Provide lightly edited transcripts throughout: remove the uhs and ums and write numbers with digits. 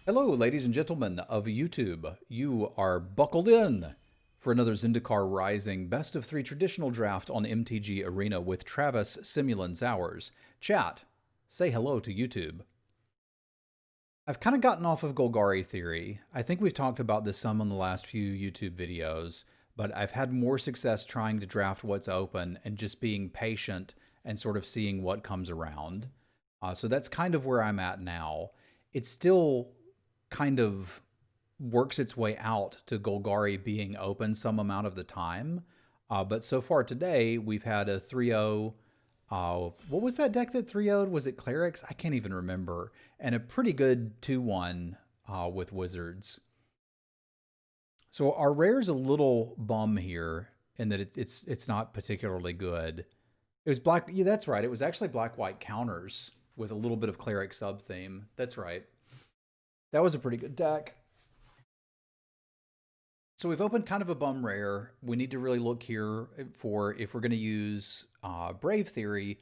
Hello, ladies and gentlemen of YouTube. You are buckled in for another Zendikar Rising Best of 3 traditional draft on MTG Arena with Travis Semulin Zowers. Chat, say hello to YouTube. I've kind of gotten off of Golgari theory. I think we've talked about this some in the last few YouTube videos, but I've had more success trying to draft what's open and just being patient and sort of seeing what comes around. So that's kind of where I'm at now. It's still kind of works its way out to Golgari being open some amount of the time. But so far today, we've had a 3-0. What was that deck that 3-0'd? Was it Clerics? I can't even remember. And a pretty good 2-1 with Wizards. So our rare's a little bum here in that it's not particularly good. It was black. Yeah, that's right. It was actually black-white counters with a little bit of Cleric sub-theme. That's right. That was a pretty good deck. So we've opened kind of a bum rare. We need to really look here for, if we're going to use Brave Theory,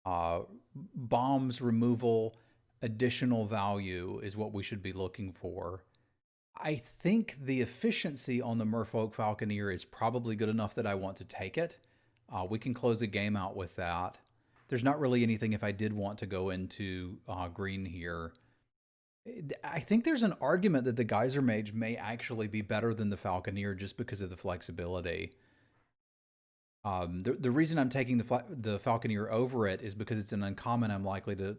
bombs removal, additional value is what we should be looking for. I think the efficiency on the Merfolk Falconeer is probably good enough that I want to take it. We can close a game out with that. There's not really anything if I did want to go into green here. I think there's an argument that the Geyser Mage may actually be better than the Falconeer just because of the flexibility. The reason I'm taking the Falconeer over it is because it's an uncommon I'm likely to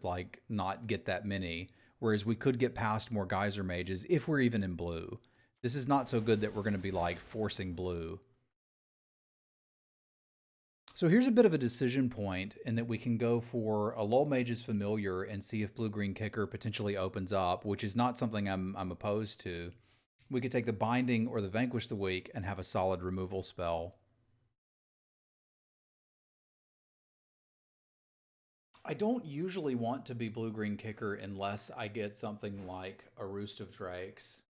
not get that many, whereas we could get past more Geyser Mages if we're even in blue. This is not so good that we're going to be forcing blue. So here's a bit of a decision point in that we can go for a Lull Mage's Familiar and see if Blue-Green Kicker potentially opens up, which is not something I'm opposed to. We could take the Binding or the Vanquish the Weak and have a solid removal spell. I don't usually want to be Blue-Green Kicker unless I get something like a Roost of Drakes.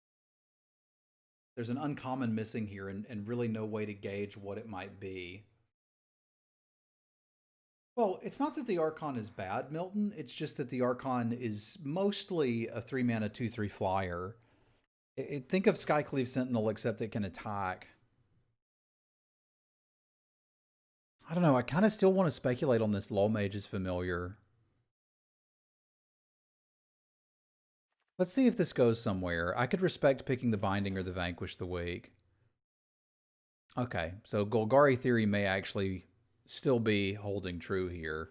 There's an uncommon missing here and really no way to gauge what it might be. Well, it's not that the Archon is bad, Milton. It's just that the Archon is mostly a 3-mana 2/3 flyer. Think of Skycleave Sentinel, except it can attack. I don't know. I kind of still want to speculate on this Lull Mage's Familiar. Let's see if this goes somewhere. I could respect picking the Binding or the Vanquish the Weak. Okay, so Golgari Theory may actually still be holding true here.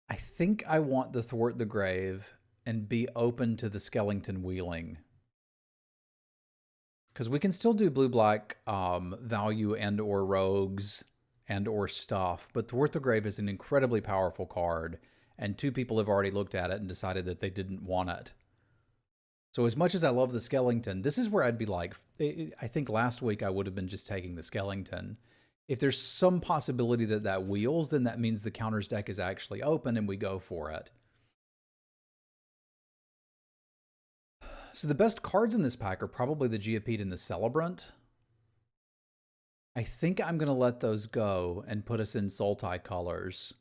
I think I want the Thwart the Grave and be open to the Skellington Wheeling. Because we can still do blue-black value and or rogues and or stuff, but Thwart the Grave is an incredibly powerful card, and 2 people have already looked at it and decided that they didn't want it. So as much as I love the Skellington, this is where I'd be I think last week I would have been just taking the Skellington. If there's some possibility that that wheels, then that means the counters deck is actually open and we go for it. So the best cards in this pack are probably the Geopede and the Celebrant. I think I'm going to let those go and put us in Sultai colors.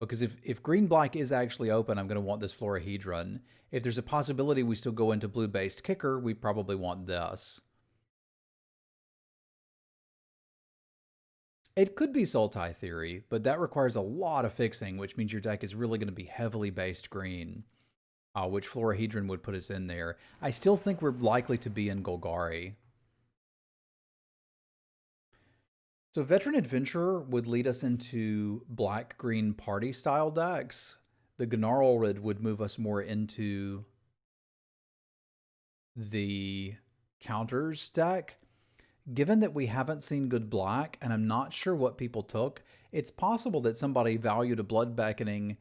Because if green-black is actually open, I'm going to want this Florahedron. If there's a possibility we still go into blue-based kicker, we probably want this. It could be Sultai Theory, but that requires a lot of fixing, which means your deck is really going to be heavily based green, which Florahedron would put us in there. I still think we're likely to be in Golgari. So Veteran Adventurer would lead us into black-green party-style decks. The Gnarlrid would move us more into the counters deck. Given that we haven't seen good black, and I'm not sure what people took, it's possible that somebody valued a Blood Beckoning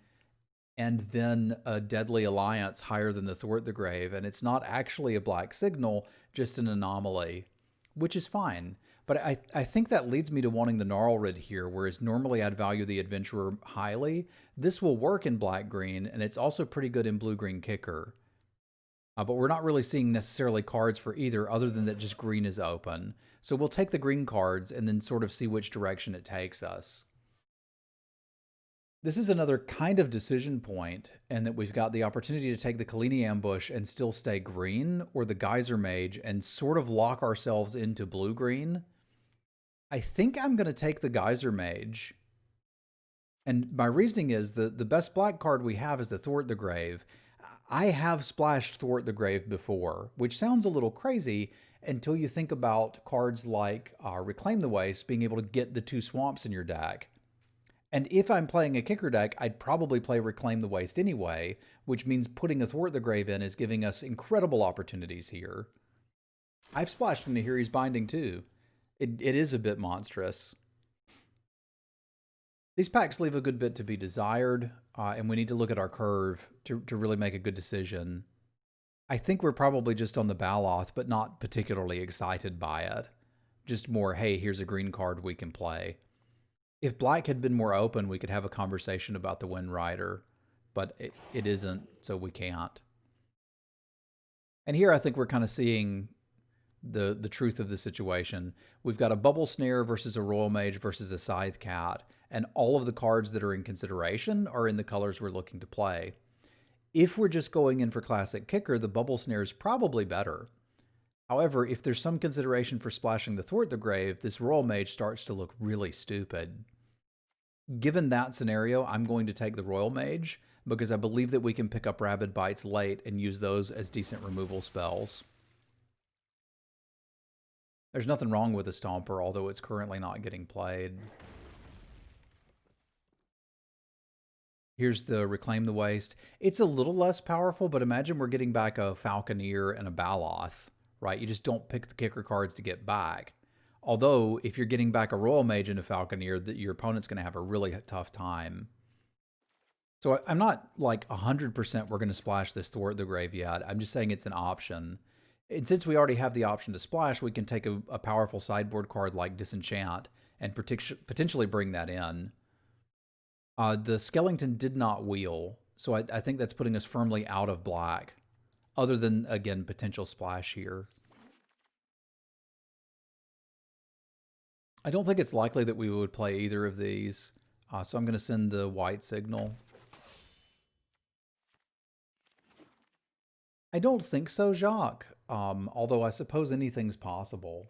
and then a Deadly Alliance higher than the Thwart the Grave, and it's not actually a black signal, just an anomaly, which is fine. But I think that leads me to wanting the Gnarlrid here, whereas normally I'd value the Adventurer highly. This will work in black-green, and it's also pretty good in blue-green kicker. But we're not really seeing necessarily cards for either, other than that just green is open. So we'll take the green cards and then sort of see which direction it takes us. This is another kind of decision point, and that we've got the opportunity to take the Kalini ambush and still stay green, or the Geyser Mage and sort of lock ourselves into blue-green. I think I'm going to take the Geyser Mage. And my reasoning is the best black card we have is the Thwart the Grave. I have splashed Thwart the Grave before, which sounds a little crazy until you think about cards like Reclaim the Waste being able to get the 2 swamps in your deck. And if I'm playing a kicker deck, I'd probably play Reclaim the Waste anyway, which means putting a Thwart the Grave in is giving us incredible opportunities here. I've splashed into Nahiri's Binding too. It is a bit monstrous. These packs leave a good bit to be desired, and we need to look at our curve to really make a good decision. I think we're probably just on the Baloth, but not particularly excited by it. Just more, hey, here's a green card we can play. If black had been more open, we could have a conversation about the Wind Rider, but it isn't, so we can't. And here I think we're kind of seeing the truth of the situation. We've got a Bubble Snare versus a Royal Mage versus a Scythe Cat, and all of the cards that are in consideration are in the colors we're looking to play. If we're just going in for Classic Kicker, the Bubble Snare is probably better. However, if there's some consideration for splashing the Thwart the Grave, this Royal Mage starts to look really stupid. Given that scenario, I'm going to take the Royal Mage because I believe that we can pick up Rabid Bites late and use those as decent removal spells. There's nothing wrong with the Stomper, although it's currently not getting played. Here's the Reclaim the Waste. It's a little less powerful, but imagine we're getting back a Falconeer and a Baloth, right? You just don't pick the kicker cards to get back. Although, if you're getting back a Royal Mage and a Falconeer, your opponent's going to have a really tough time. So I'm not like 100% we're going to splash this Thwart the Grave yet. I'm just saying it's an option. And since we already have the option to splash, we can take a powerful sideboard card like Disenchant and potentially bring that in. The Skellington did not wheel, so I think that's putting us firmly out of black, other than, again, potential splash here. I don't think it's likely that we would play either of these, so I'm going to send the white signal. I don't think so, Jacques, although I suppose anything's possible.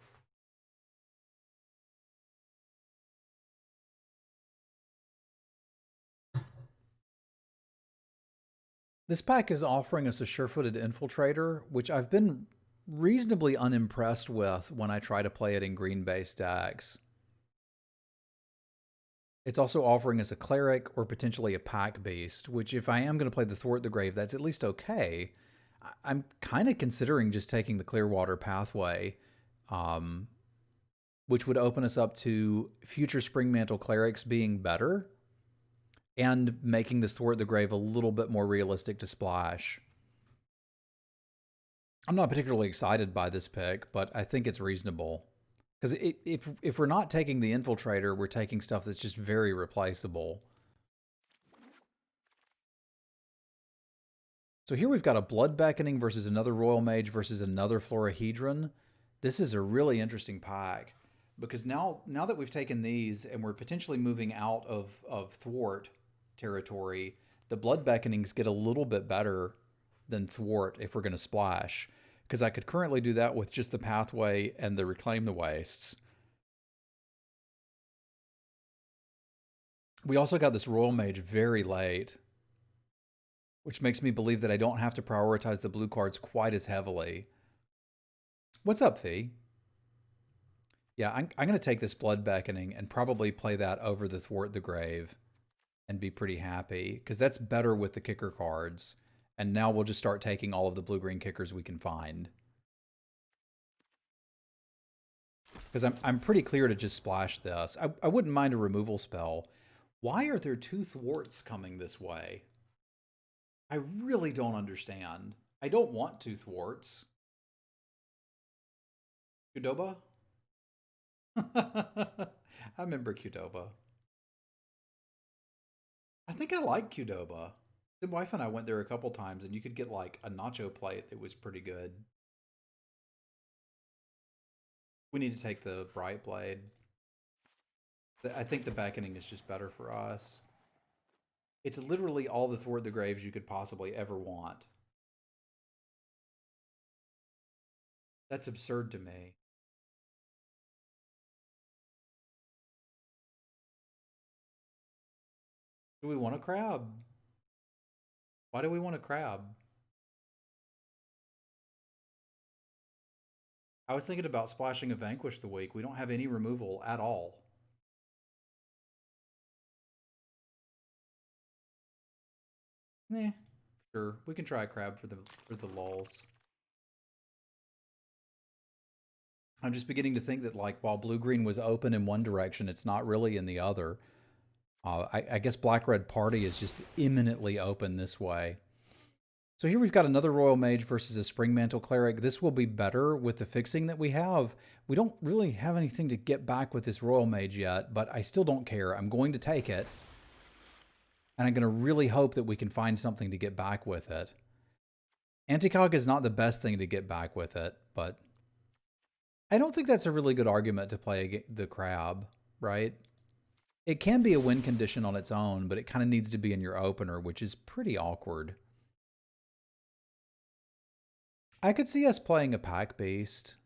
This pack is offering us a Sure-Footed Infiltrator, which I've been reasonably unimpressed with when I try to play it in green-based decks. It's also offering us a Cleric or potentially a Pack Beast, which if I am going to play the Thwart the Grave, that's at least okay. I'm kind of considering just taking the Clearwater Pathway, which would open us up to future Springmantle Clerics being better and making this Thwart the Grave a little bit more realistic to splash. I'm not particularly excited by this pick, but I think it's reasonable. Because if we're not taking the Infiltrator, we're taking stuff that's just very replaceable. So here we've got a Blood Beckoning versus another Royal Mage versus another Florahedron. This is a really interesting pack. Because now that we've taken these and we're potentially moving out of Thwart territory, the Blood Beckonings get a little bit better than Thwart if we're going to splash. Because I could currently do that with just the Pathway and the Reclaim the Wastes. We also got this Royal Mage very late, which makes me believe that I don't have to prioritize the blue cards quite as heavily. What's up, Fee? Yeah, I'm going to take this Blood Beckoning and probably play that over the Thwart the Grave and be pretty happy, because that's better with the kicker cards. And now we'll just start taking all of the blue-green kickers we can find. Because I'm pretty clear to just splash this. I wouldn't mind a removal spell. Why are there 2 Thwarts coming this way? I really don't understand. I don't want 2 Thwarts. Qdoba? I remember Qdoba. I think I like Qdoba. My wife and I went there a couple times, and you could get like a nacho plate that was pretty good. We need to take the Bright Blade. I think the beckoning is just better for us. It's literally all the Thwart the Graves you could possibly ever want. That's absurd to me. Do we want a crab? Why do we want a crab? I was thinking about splashing a Vanquish the week. We don't have any removal at all. Eh, sure. We can try a crab for the lulls. I'm just beginning to think that like while blue green was open in one direction, it's not really in the other. I guess black red party is just imminently open this way. So here we've got another Royal Mage versus a Spring Mantle Cleric. This will be better with the fixing that we have. We don't really have anything to get back with this Royal Mage yet, but I still don't care. I'm going to take it. And I'm going to really hope that we can find something to get back with it. Anticog is not the best thing to get back with it, but I don't think that's a really good argument to play the crab, right? It can be a win condition on its own, but it kind of needs to be in your opener, which is pretty awkward. I could see us playing a pack beast.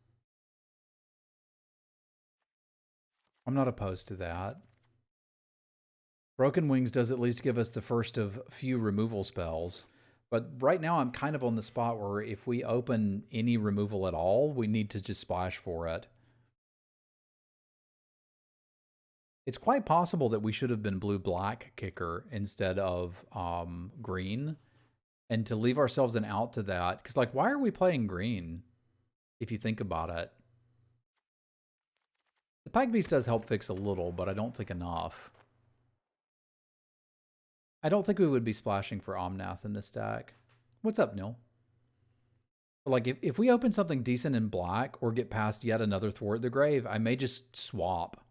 I'm not opposed to that. Broken Wings does at least give us the first of few removal spells. But right now I'm kind of on the spot where if we open any removal at all, we need to just splash for it. It's quite possible that we should have been blue-black kicker instead of green. And to leave ourselves an out to that, because like, why are we playing green? If you think about it. The Pack Beast does help fix a little, but I don't think enough. I don't think we would be splashing for Omnath in this deck. What's up, Neil? Like, if we open something decent in black or get past yet another Thwart the Grave, I may just swap.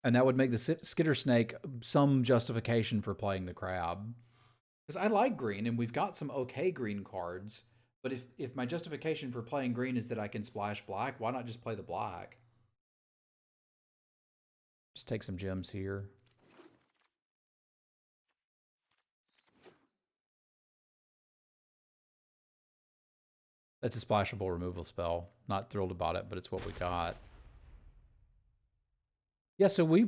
And that would make the Skitter Snake some justification for playing the crab. Because I like green, and we've got some okay green cards. But if my justification for playing green is that I can splash black, why not just play the black? Just take some gems here. That's a splashable removal spell. Not thrilled about it, but it's what we got. Yeah, so we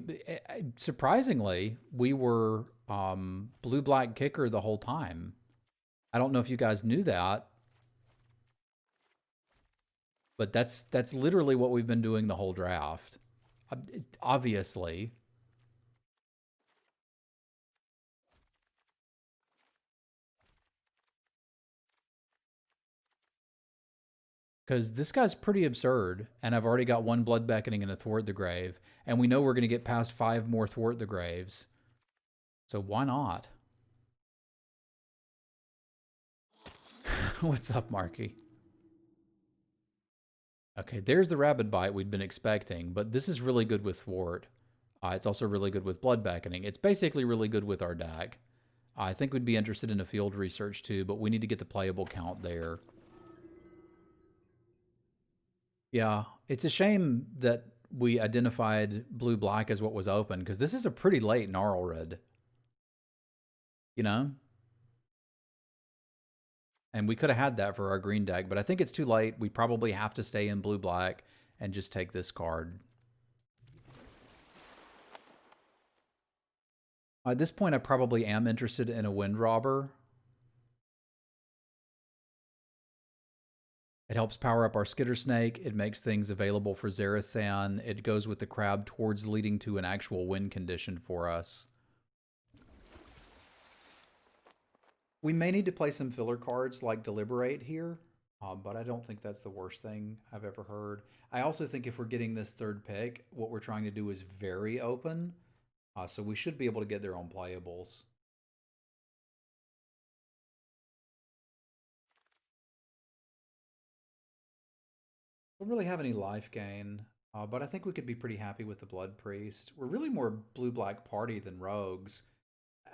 surprisingly we were blue-black kicker the whole time. I don't know if you guys knew that, but that's literally what we've been doing the whole draft. Obviously, because this guy's pretty absurd, and I've already got one Blood Beckoning and a Thwart the Grave, and we know we're going to get past 5 more Thwart the Graves. So why not? What's up, Marky? Okay, there's the Rabid Bite we'd been expecting, but this is really good with Thwart. It's also really good with Blood Beckoning. It's basically really good with our deck. I think we'd be interested in a field research too, but we need to get the playable count there. Yeah, it's a shame that we identified blue-black as what was open, because this is a pretty late Gnarlred. You know? And we could have had that for our green deck, but I think it's too late. We probably have to stay in blue-black and just take this card. At this point, I probably am interested in a Wind Robber. It helps power up our Skitter Snake. It makes things available for Zerasan. It goes with the crab towards leading to an actual win condition for us. We may need to play some filler cards like Deliberate here, but I don't think that's the worst thing I've ever heard. I also think if we're getting this third pick, what we're trying to do is very open, so we should be able to get their own playables. Don't really have any life gain, but I think we could be pretty happy with the Blood Priest. We're really more blue-black party than rogues.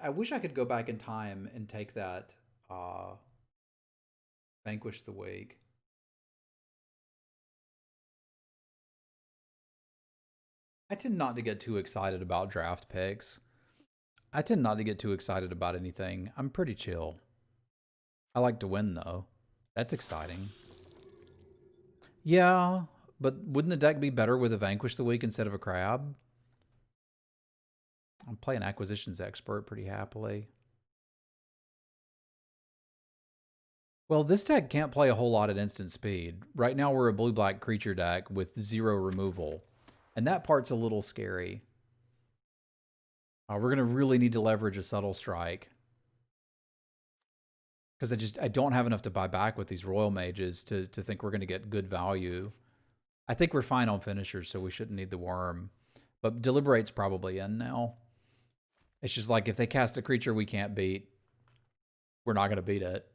I wish I could go back in time and take that Vanquish the Wake. I tend not to get too excited about draft picks. I tend not to get too excited about anything. I'm pretty chill. I like to win, though. That's exciting. Yeah, but wouldn't the deck be better with a Vanquish the Week instead of a Crab? I'm playing Acquisitions Expert pretty happily. Well, this deck can't play a whole lot at instant speed. Right now we're a blue-black creature deck with 0 removal. And that part's a little scary. We're going to really need to leverage a Subtle Strike. Because I don't have enough to buy back with these Royal Mages to think we're going to get good value. I think we're fine on finishers, so we shouldn't need the Worm. But Deliberate's probably in now. It's just like if they cast a creature we can't beat, we're not going to beat it.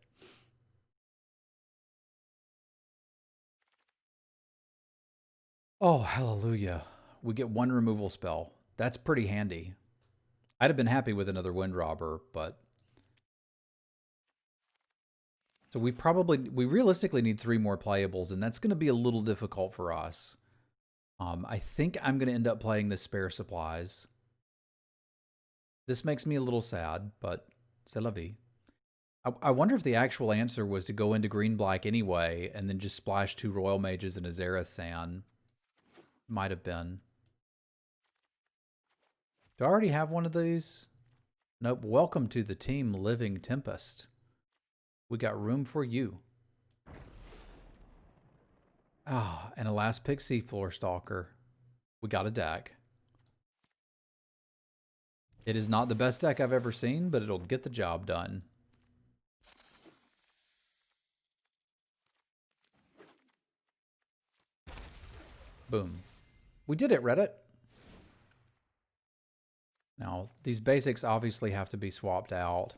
Oh, hallelujah. We get 1 removal spell. That's pretty handy. I'd have been happy with another Wind Robber, but... So we realistically need 3 more playables, and that's going to be a little difficult for us. I think I'm going to end up playing the Spare Supplies. This makes me a little sad, but c'est la vie. I wonder if the actual answer was to go into green-black anyway, and then just splash 2 Royal Mages and a Zareth San. Might have been. Do I already have one of these? Nope. Welcome to the team, Living Tempest. We got room for you. Ah, and a last pick Seafloor Stalker. We got a deck. It is not the best deck I've ever seen, but it'll get the job done. Boom. We did it, Reddit. Now, these basics obviously have to be swapped out.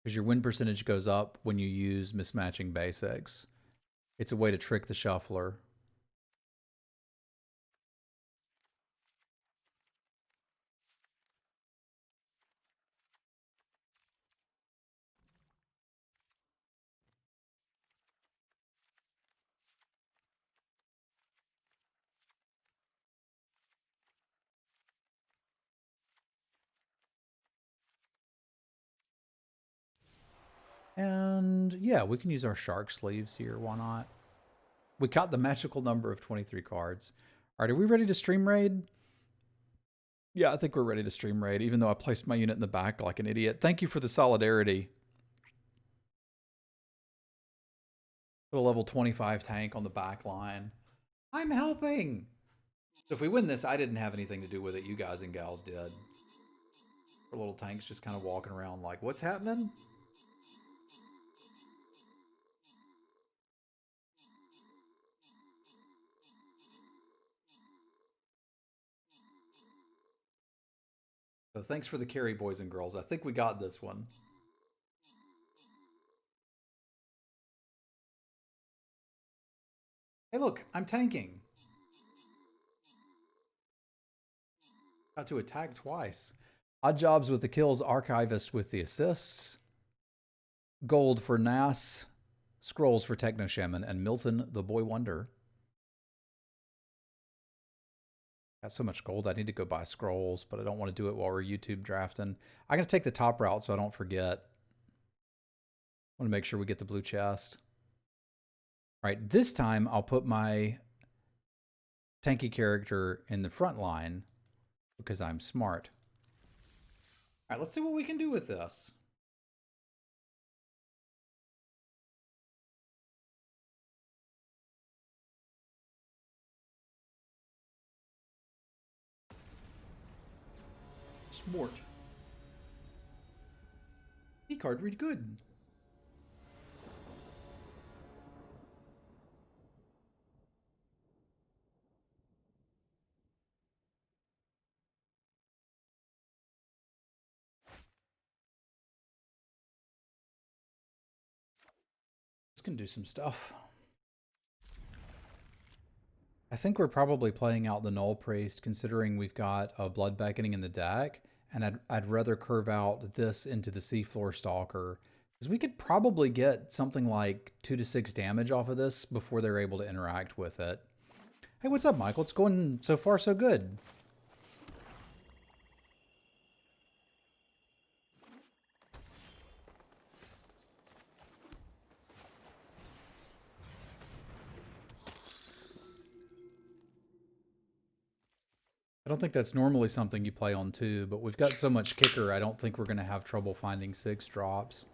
Because your win percentage goes up when you use mismatching basics. It's a way to trick the shuffler. And yeah, we can use our shark sleeves here. Why not? We got the magical number of 23 cards. All right, are we ready to stream raid? Yeah, I think we're ready to stream raid, even though I placed my unit in the back like an idiot. Thank you for the solidarity. Put a level 25 tank on the back line. I'm helping! So if we win this, I didn't have anything to do with it. You guys and gals did. Our little tanks just kind of walking around like, what's happening? So thanks for the carry, boys and girls. I think we got this one. Hey, look, I'm tanking. Got to attack twice. Odd jobs with the kills, Archivist with the assists. Gold for Nas, Scrolls for Techno Shaman, and Milton the Boy Wonder. Got so much gold, I need to go buy scrolls, but I don't want to do it while we're YouTube drafting. I'm going to take the top route so I don't forget. I want to make sure we get the blue chest. All right, this time I'll put my tanky character in the front line because I'm smart. All right, let's see what we can do with this. Smart. E-card read good. This can do some stuff. I think we're probably playing out the Null Priest considering we've got a Blood Beckoning in the deck, and I'd rather curve out this into the Seafloor Stalker because we could probably get something like 2 to 6 damage off of this before they're able to interact with it. Hey, what's up, Michael? It's going so far so good. I don't think that's normally something you play on 2, but we've got so much kicker, I don't think we're going to have trouble finding 6 drops.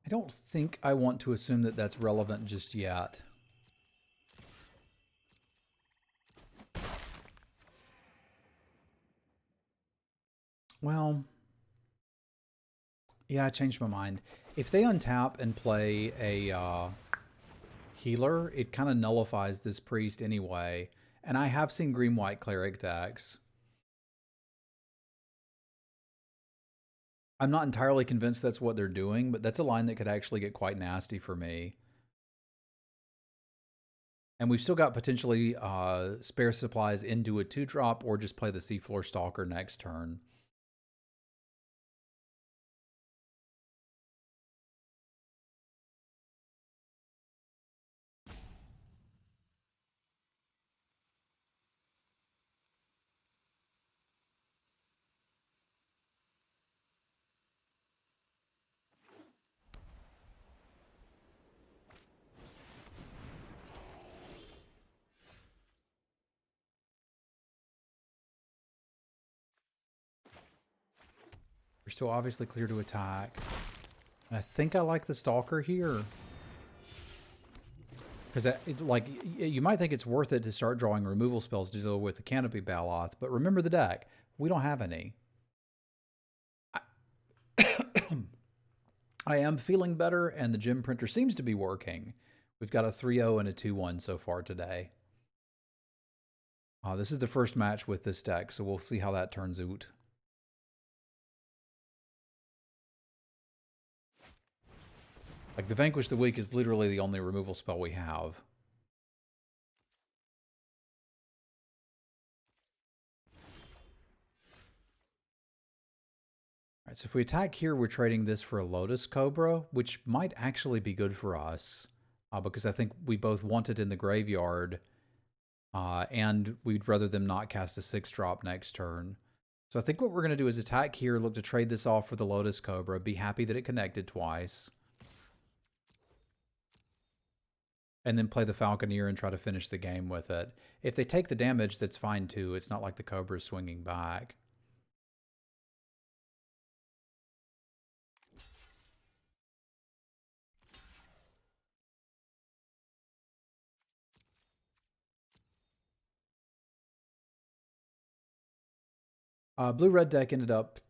I don't think I want to assume that that's relevant just yet. Well, yeah, I changed my mind. If they untap and play a healer, it kind of nullifies this priest anyway. And I have seen green-white cleric decks. I'm not entirely convinced that's what they're doing, but that's a line that could actually get quite nasty for me. And we've still got potentially spare supplies into a 2-drop or just play the Seafloor Stalker next turn. We're still obviously clear to attack. And I think I like the Stalker here. Because, like, you might think it's worth it to start drawing removal spells to deal with the Canopy Baloth, but remember the deck. We don't have any. I am feeling better, and the gem printer seems to be working. We've got a 3-0 and a 2-1 so far today. This is the first match with this deck, so we'll see how that turns out. Like, the Vanquish the Weak is literally the only removal spell we have. All right, so if we attack here, we're trading this for a Lotus Cobra, which might actually be good for us, because I think we both want it in the graveyard, and we'd rather them not cast a 6-drop next turn. So I think what we're going to do is attack here, look to trade this off for the Lotus Cobra, be happy that it connected twice, and then play the Falconeer and try to finish the game with it. If they take the damage, that's fine too. It's not like the Cobra is swinging back. Blue-red deck ended up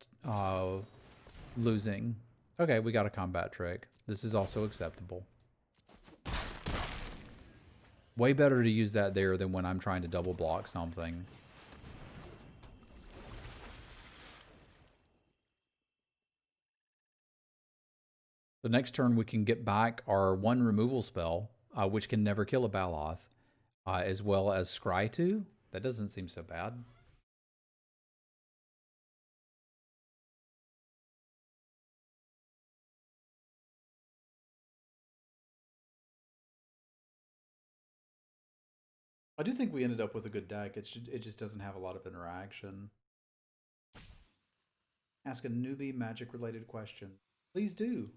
losing. Okay, we got a combat trick. This is also acceptable. Way better to use that there than when I'm trying to double block something. The next turn we can get back our 1 removal spell, which can never kill a Baloth, as well as Scry 2. That doesn't seem so bad. I do think we ended up with a good deck. It just doesn't have a lot of interaction. Ask a newbie magic-related question. Please do.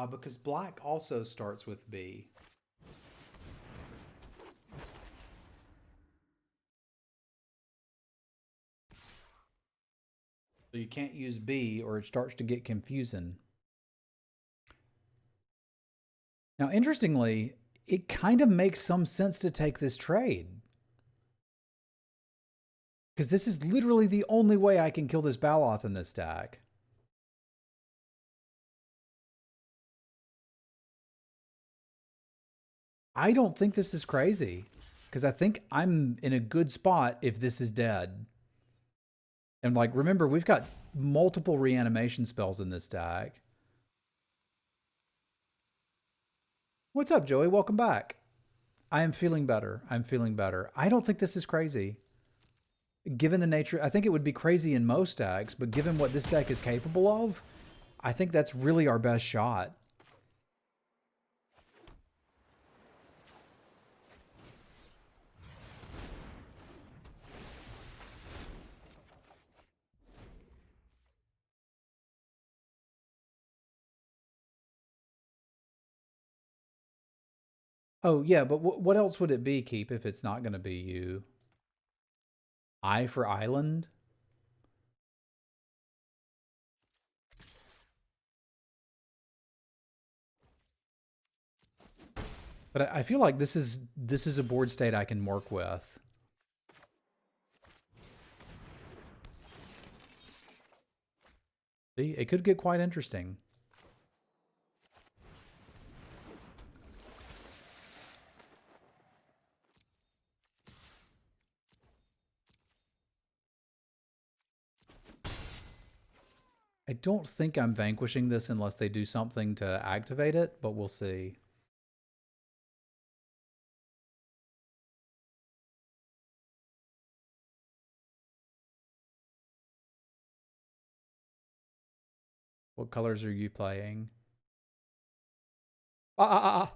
Because black also starts with B. So you can't use B or it starts to get confusing. Now, interestingly, it kind of makes some sense to take this trade. Because this is literally the only way I can kill this Baloth in this deck. I don't think this is crazy. Because I think I'm in a good spot if this is dead. And like, remember, we've got multiple reanimation spells in this deck. What's up, Joey? Welcome back. I am feeling better. I'm feeling better. I don't think this is crazy. Given the nature, I think it would be crazy in most decks, but given what this deck is capable of, I think that's really our best shot. Oh, yeah, but what else would it be, Keep, if it's not going to be you? I for Island? But I feel like this is a board state I can work with. See, it could get quite interesting. I don't think I'm vanquishing this unless they do something to activate it, but we'll see. What colors are you playing? Ah.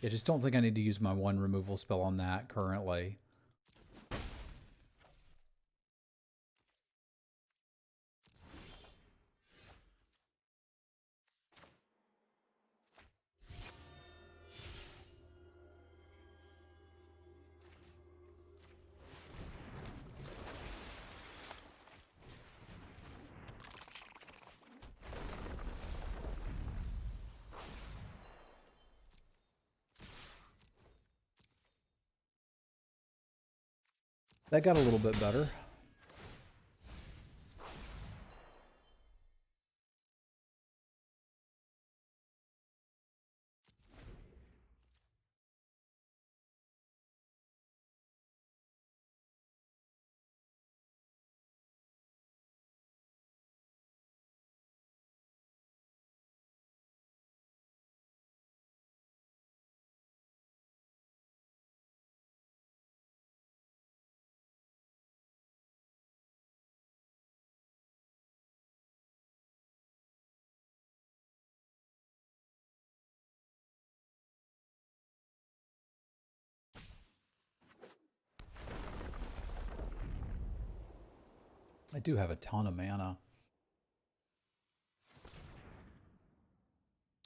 I just don't think I need to use my one removal spell on that currently. That got a little bit better. I do have a ton of mana.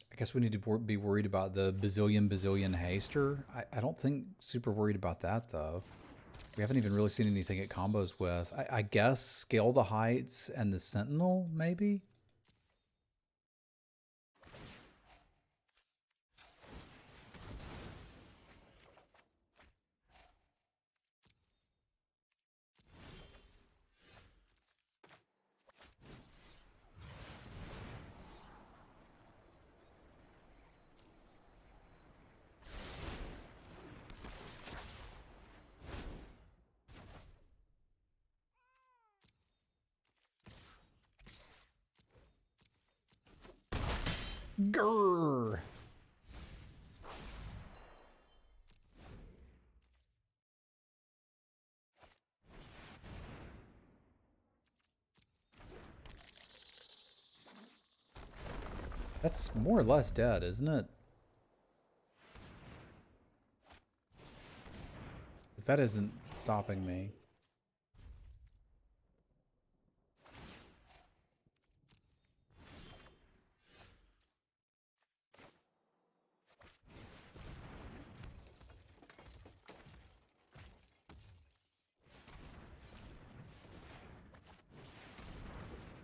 I guess we need to be worried about the bazillion haster. I don't think super worried about that, though. We haven't even really seen anything it combos with. I guess Scale the Heights and the Sentinel, maybe? Grrr! That's more or less dead, isn't it? 'Cause that isn't stopping me.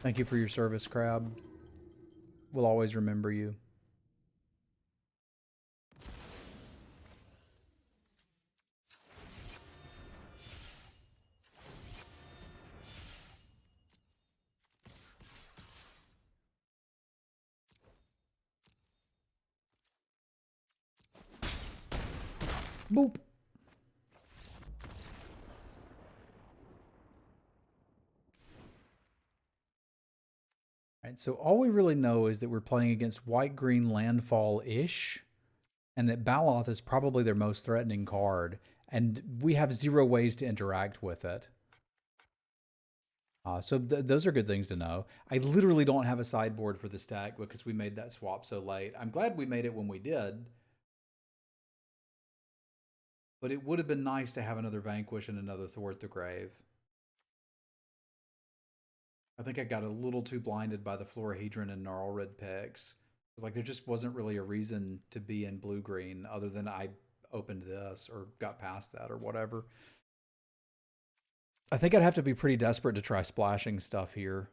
Thank you for your service, Crab. We'll always remember you. Boop. All right, so all we really know is that we're playing against white-green landfall-ish, and that Baloth is probably their most threatening card, and we have 0 ways to interact with it. So those are good things to know. I literally don't have a sideboard for the stack because we made that swap so late. I'm glad we made it when we did, but it would have been nice to have another Vanquish and another Thwart the Grave. I think I got a little too blinded by the Florahedron and Gnarl Red picks. It's like there just wasn't really a reason to be in blue-green other than I opened this or got past that or whatever. I think I'd have to be pretty desperate to try splashing stuff here.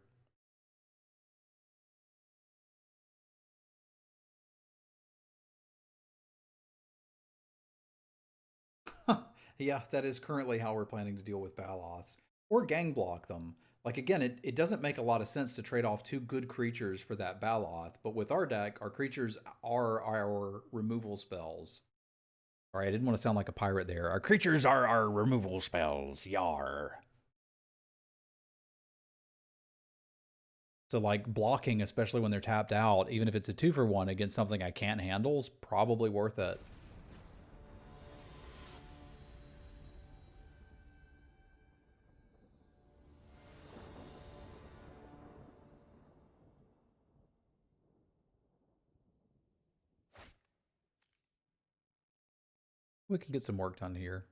Yeah, that is currently how we're planning to deal with Baloths. Or gang block them. Like, again, it doesn't make a lot of sense to trade off 2 good creatures for that Baloth, but with our deck, our creatures are our removal spells. Sorry, I didn't want to sound like a pirate there. Our creatures are our removal spells. Yar. So, like, blocking, especially when they're tapped out, even if it's a 2-for-1 against something I can't handle, is probably worth it. We can get some work done here.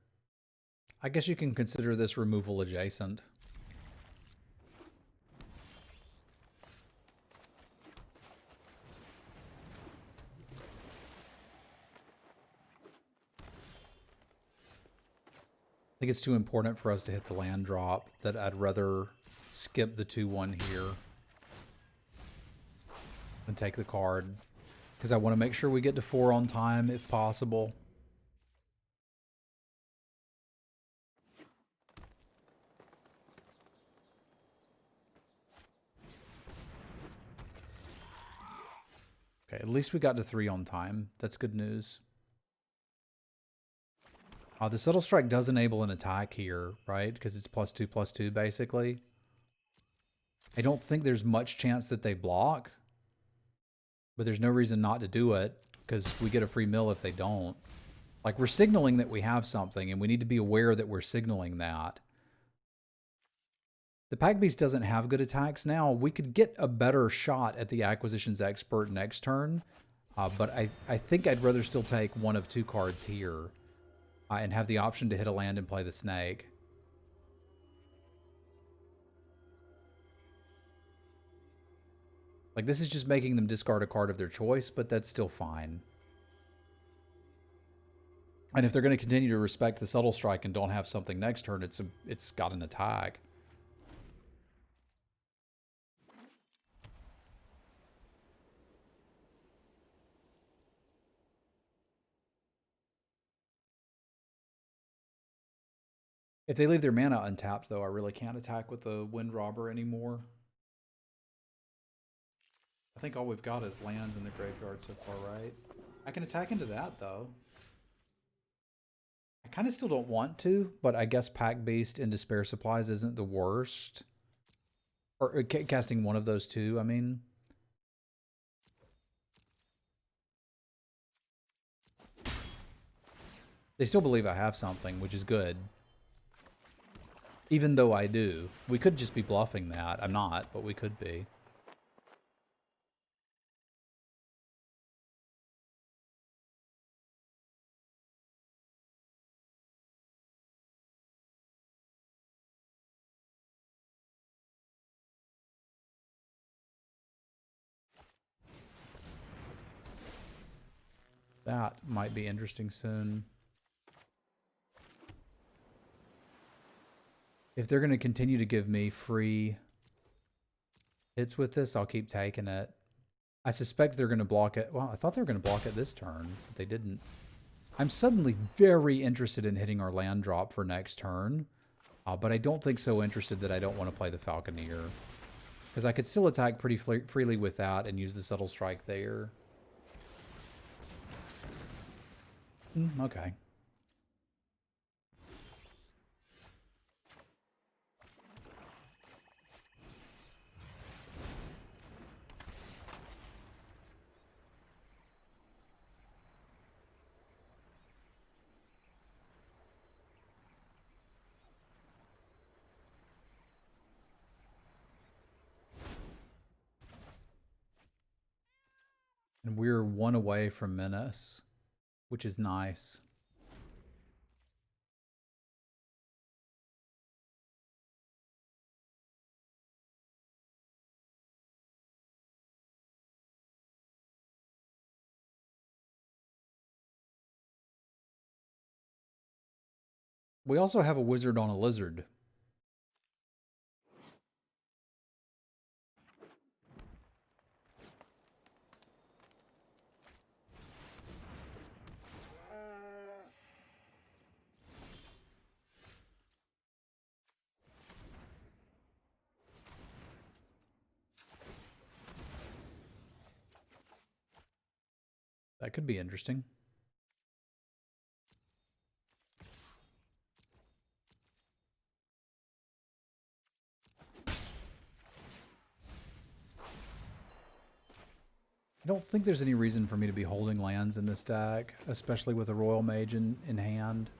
I guess you can consider this removal adjacent. I think it's too important for us to hit the land drop that I'd rather skip the 2-1 here and take the card, because I want to make sure we get to 4 on time if possible. Okay, at least we got to 3 on time. That's good news. The Subtle Strike does enable an attack here, right? Because it's +2/+2 basically. I don't think there's much chance that they block, but there's no reason not to do it because we get a free mill if they don't. Like, we're signaling that we have something, and we need to be aware that we're signaling that. The Pack Beast doesn't have good attacks now. We could get a better shot at the Acquisitions Expert next turn, but I think I'd rather still take 1 of 2 cards here and have the option to hit a land and play the snake. Like, this is just making them discard a card of their choice, but that's still fine. And if they're going to continue to respect the Subtle Strike and don't have something next turn, it's got an attack. If they leave their mana untapped, though, I really can't attack with the Wind Robber anymore. I think all we've got is lands in the graveyard so far, right? I can attack into that, though. I kind of still don't want to, but I guess Pack Beast and Despair Supplies isn't the worst. Or casting one of those 2, I mean. They still believe I have something, which is good. Even though I do. We could just be bluffing that. I'm not, but we could be. That might be interesting soon. If they're going to continue to give me free hits with this, I'll keep taking it. I suspect they're going to block it. Well, I thought they were going to block it this turn, but they didn't. I'm suddenly very interested in hitting our land drop for next turn, but I don't think so interested that I don't want to play the Falconeer. Because I could still attack pretty freely with that and use the Subtle Strike there. Okay. And we're one away from Menace, which is nice. We also have a wizard on a lizard. That could be interesting. I don't think there's any reason for me to be holding lands in this deck, especially with a Royal Mage in hand.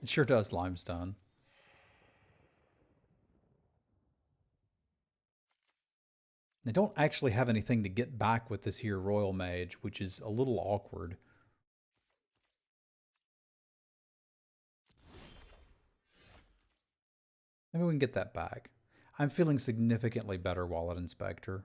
It sure does, Limestone. They don't actually have anything to get back with this here Royal Mage, which is a little awkward. Maybe we can get that back. I'm feeling significantly better, Wallet Inspector.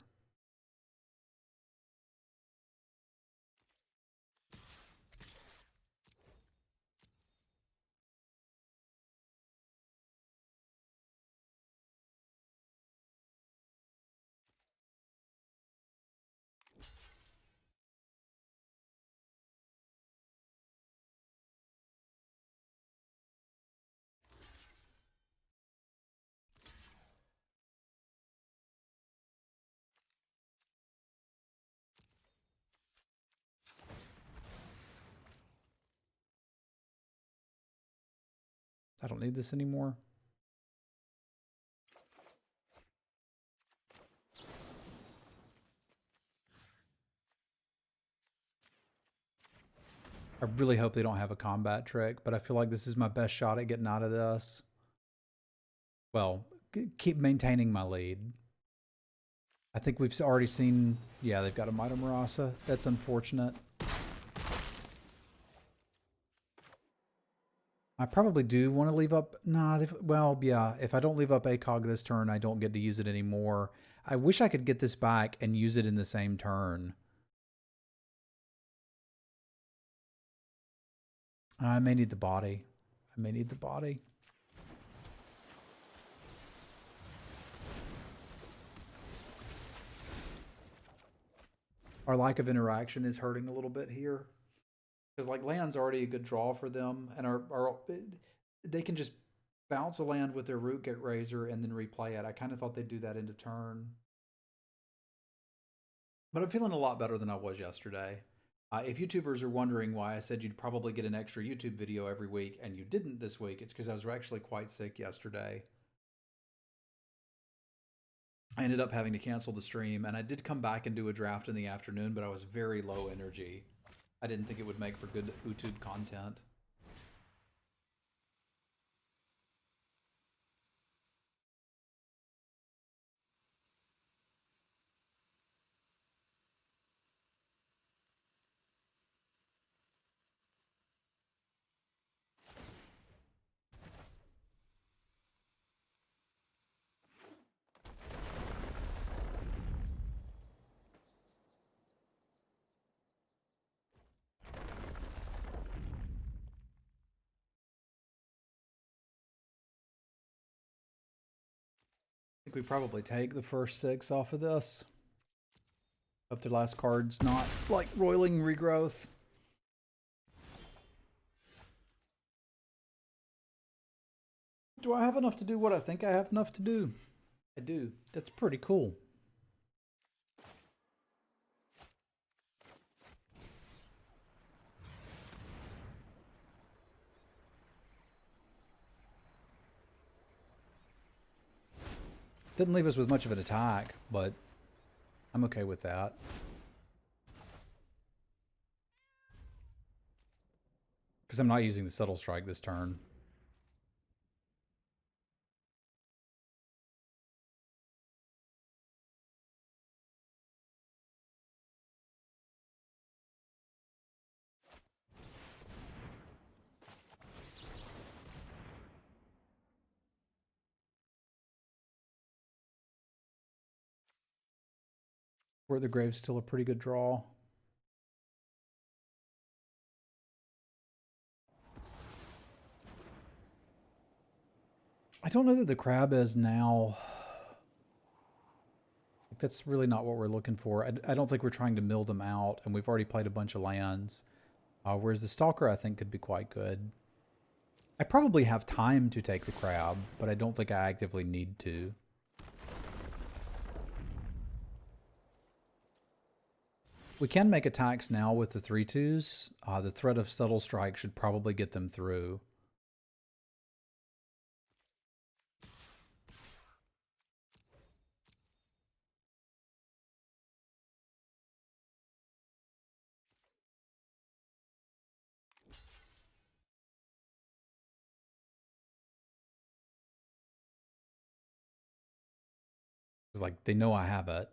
I don't need this anymore. I really hope they don't have a combat trick, but I feel like this is my best shot at getting out of this. Well, keep maintaining my lead. I think we've already seen, yeah, they've got a Might of Marasa. That's unfortunate. I probably do want to leave up, nah, well, yeah, if I don't leave up ACOG this turn, I don't get to use it anymore. I wish I could get this back and use it in the same turn. I may need the body. I may need the body. Our lack of interaction is hurting a little bit here. Because like land's already a good draw for them, and they can just bounce a land with their Root Gate Razor and then replay it. I kind of thought they'd do that into turn. But I'm feeling a lot better than I was yesterday. If YouTubers are wondering why I said you'd probably get an extra YouTube video every week and you didn't this week, it's because I was actually quite sick yesterday. I ended up having to cancel the stream, and I did come back and do a draft in the afternoon, but I was very low energy. I didn't think it would make for good YouTube content. I think we probably take the first 6 off of this. Hope the last card's not like Roiling Regrowth. Do I have enough to do what I think I have enough to do? I do. That's pretty cool. Didn't leave us with much of an attack, but I'm okay with that. Because I'm not using the Subtle Strike this turn. Were the Grave's still a pretty good draw? I don't know that the crab is now. That's really not what we're looking for. I don't think we're trying to mill them out, and we've already played a bunch of lands. Whereas the Stalker, I think, could be quite good. I probably have time to take the crab, but I don't think I actively need to. We can make attacks now with the 3/2s. The threat of Subtle Strike should probably get them through. It's like, they know I have it.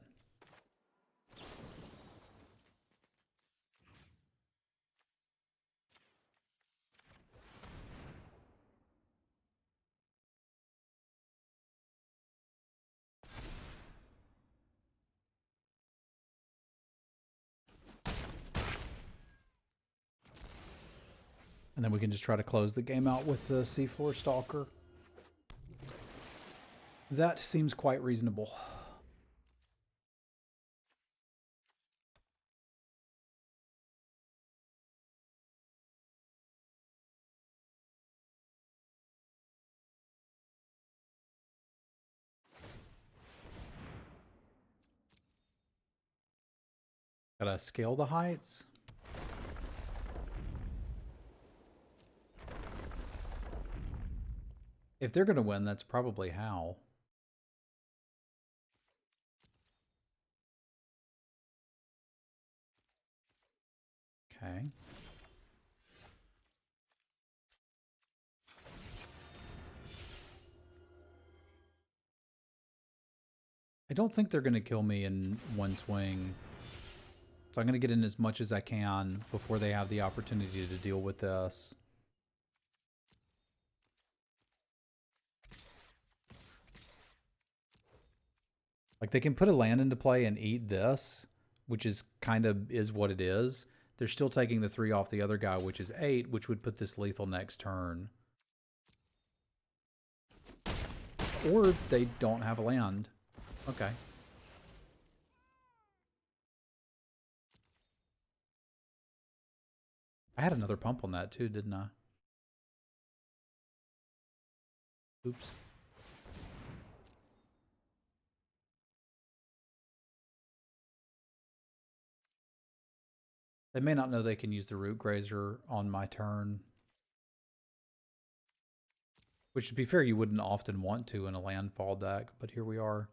And then we can just try to close the game out with the Seafloor Stalker. That seems quite reasonable. Gotta scale the heights. If they're gonna win, that's probably how. Okay. I don't think they're going to kill me in one swing. So I'm going to get in as much as I can before they have the opportunity to deal with this. Like, they can put a land into play and eat this, which is kind of is what it is. They're still taking the 3 off the other guy, which is 8, which would put this lethal next turn. Or they don't have a land. Okay. I had another pump on that too, didn't I? Oops. They may not know they can use the Root Grazer on my turn. Which, to be fair, you wouldn't often want to in a landfall deck, but here we are.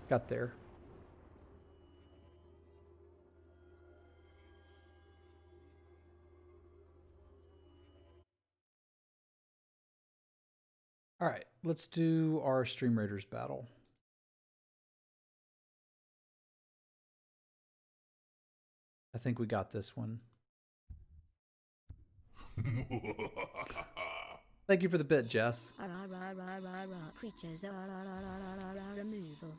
Got there. All right, let's do our Stream Raiders battle. I think we got this one. Thank you for the bit, Jess. Creatures removal.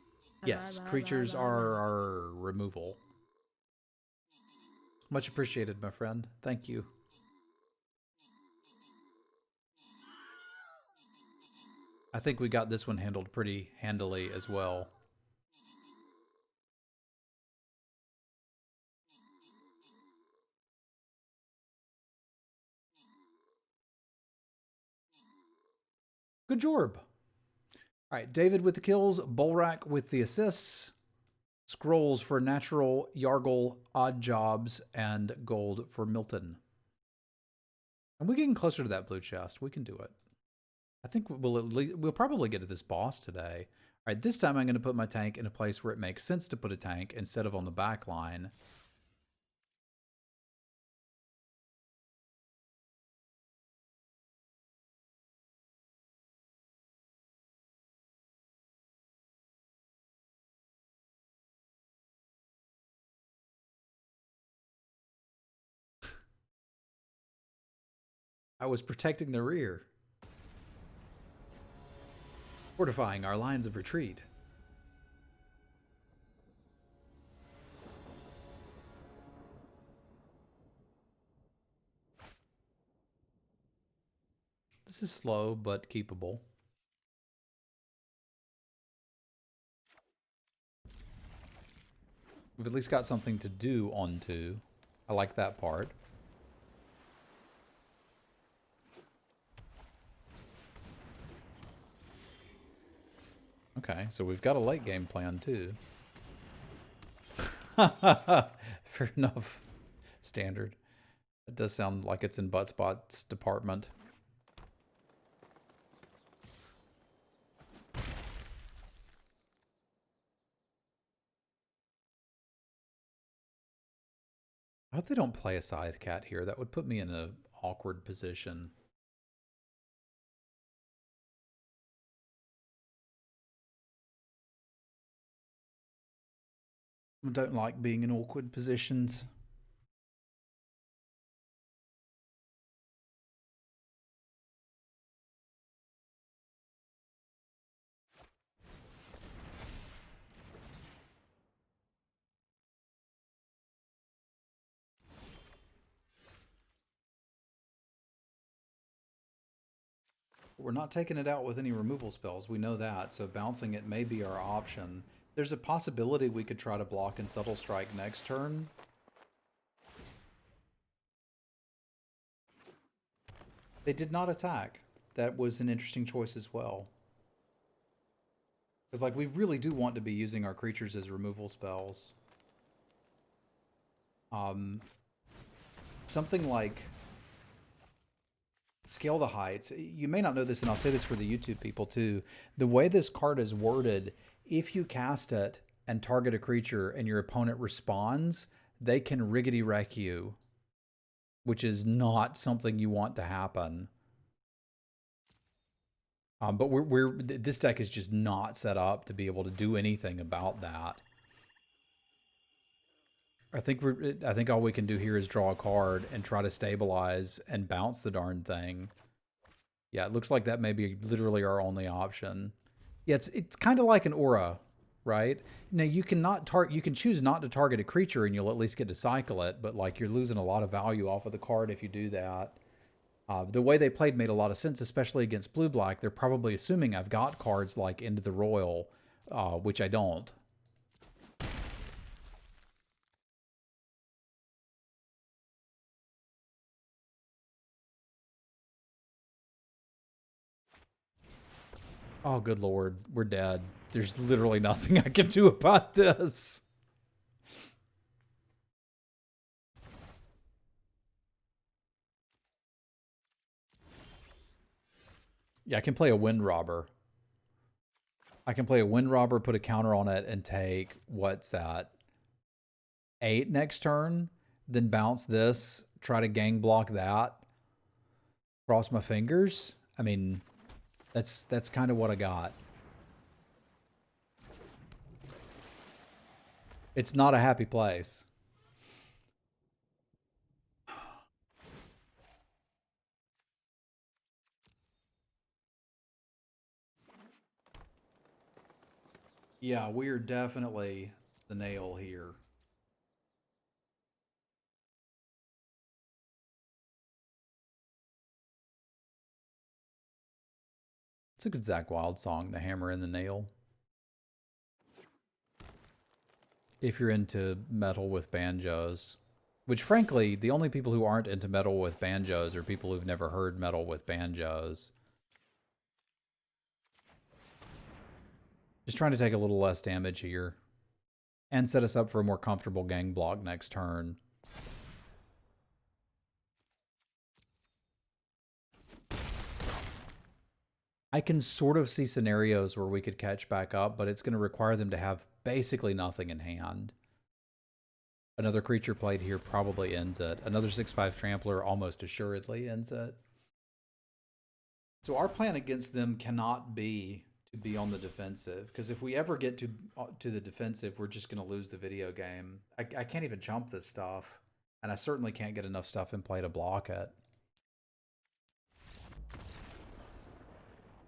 Yes, creatures are removal. Much appreciated, my friend. Thank you. I think we got this one handled pretty handily as well. Good job. All right, David with the kills, Bolrak with the assists, scrolls for natural, Yargle, odd jobs, and gold for Milton. And we're getting closer to that blue chest. We can do it. I think we'll probably get to this boss today. All right, this time I'm going to put my tank in a place where it makes sense to put a tank instead of on the back line. I was protecting the rear, fortifying our lines of retreat. This is slow, but keepable. We've at least got something to do on 2. I like that part. Okay, so we've got a late game plan too. Fair enough. Standard. It does sound like it's in Buttspot's department. I hope they don't play a Scythe Cat here. That would put me in an awkward position. I don't like being in awkward positions. We're not taking it out with any removal spells. We know that, so bouncing it may be our option. There's a possibility we could try to block and Subtle Strike next turn. They did not attack. That was an interesting choice as well. Because, like, we really do want to be using our creatures as removal spells. Something like Scale the Heights. You may not know this, and I'll say this for the YouTube people too. The way this card is worded, if you cast it and target a creature and your opponent responds, they can riggedy wreck you, which is not something you want to happen. But this deck is just not set up to be able to do anything about that. I think all we can do here is draw a card and try to stabilize and bounce the darn thing. Yeah, it looks like that may be literally our only option. Yeah, it's kind of like an aura, right? Now you can choose not to target a creature and you'll at least get to cycle it, but like you're losing a lot of value off of the card if you do that. The way they played made a lot of sense, especially against blue-black. They're probably assuming I've got cards like Into the Royal, which I don't. Oh, good lord. We're dead. There's literally nothing I can do about this. Yeah, I can play a Wind Robber. I can play a Wind Robber, put a counter on it, and take, what's that? 8 next turn, then bounce this, try to gang block that. Cross my fingers. I mean, that's kind of what I got. It's not a happy place. Yeah, we are definitely the nail here. It's a good Zakk Wylde song, The Hammer and the Nail. If you're into metal with banjos. Which, frankly, the only people who aren't into metal with banjos are people who've never heard metal with banjos. Just trying to take a little less damage here. And set us up for a more comfortable gang block next turn. I can sort of see scenarios where we could catch back up, but it's going to require them to have basically nothing in hand. Another creature played here probably ends it. Another 6/5 Trampler almost assuredly ends it. So our plan against them cannot be to be on the defensive, because if we ever get to the defensive, we're just going to lose the video game. I can't even chump this stuff, and I certainly can't get enough stuff in play to block it.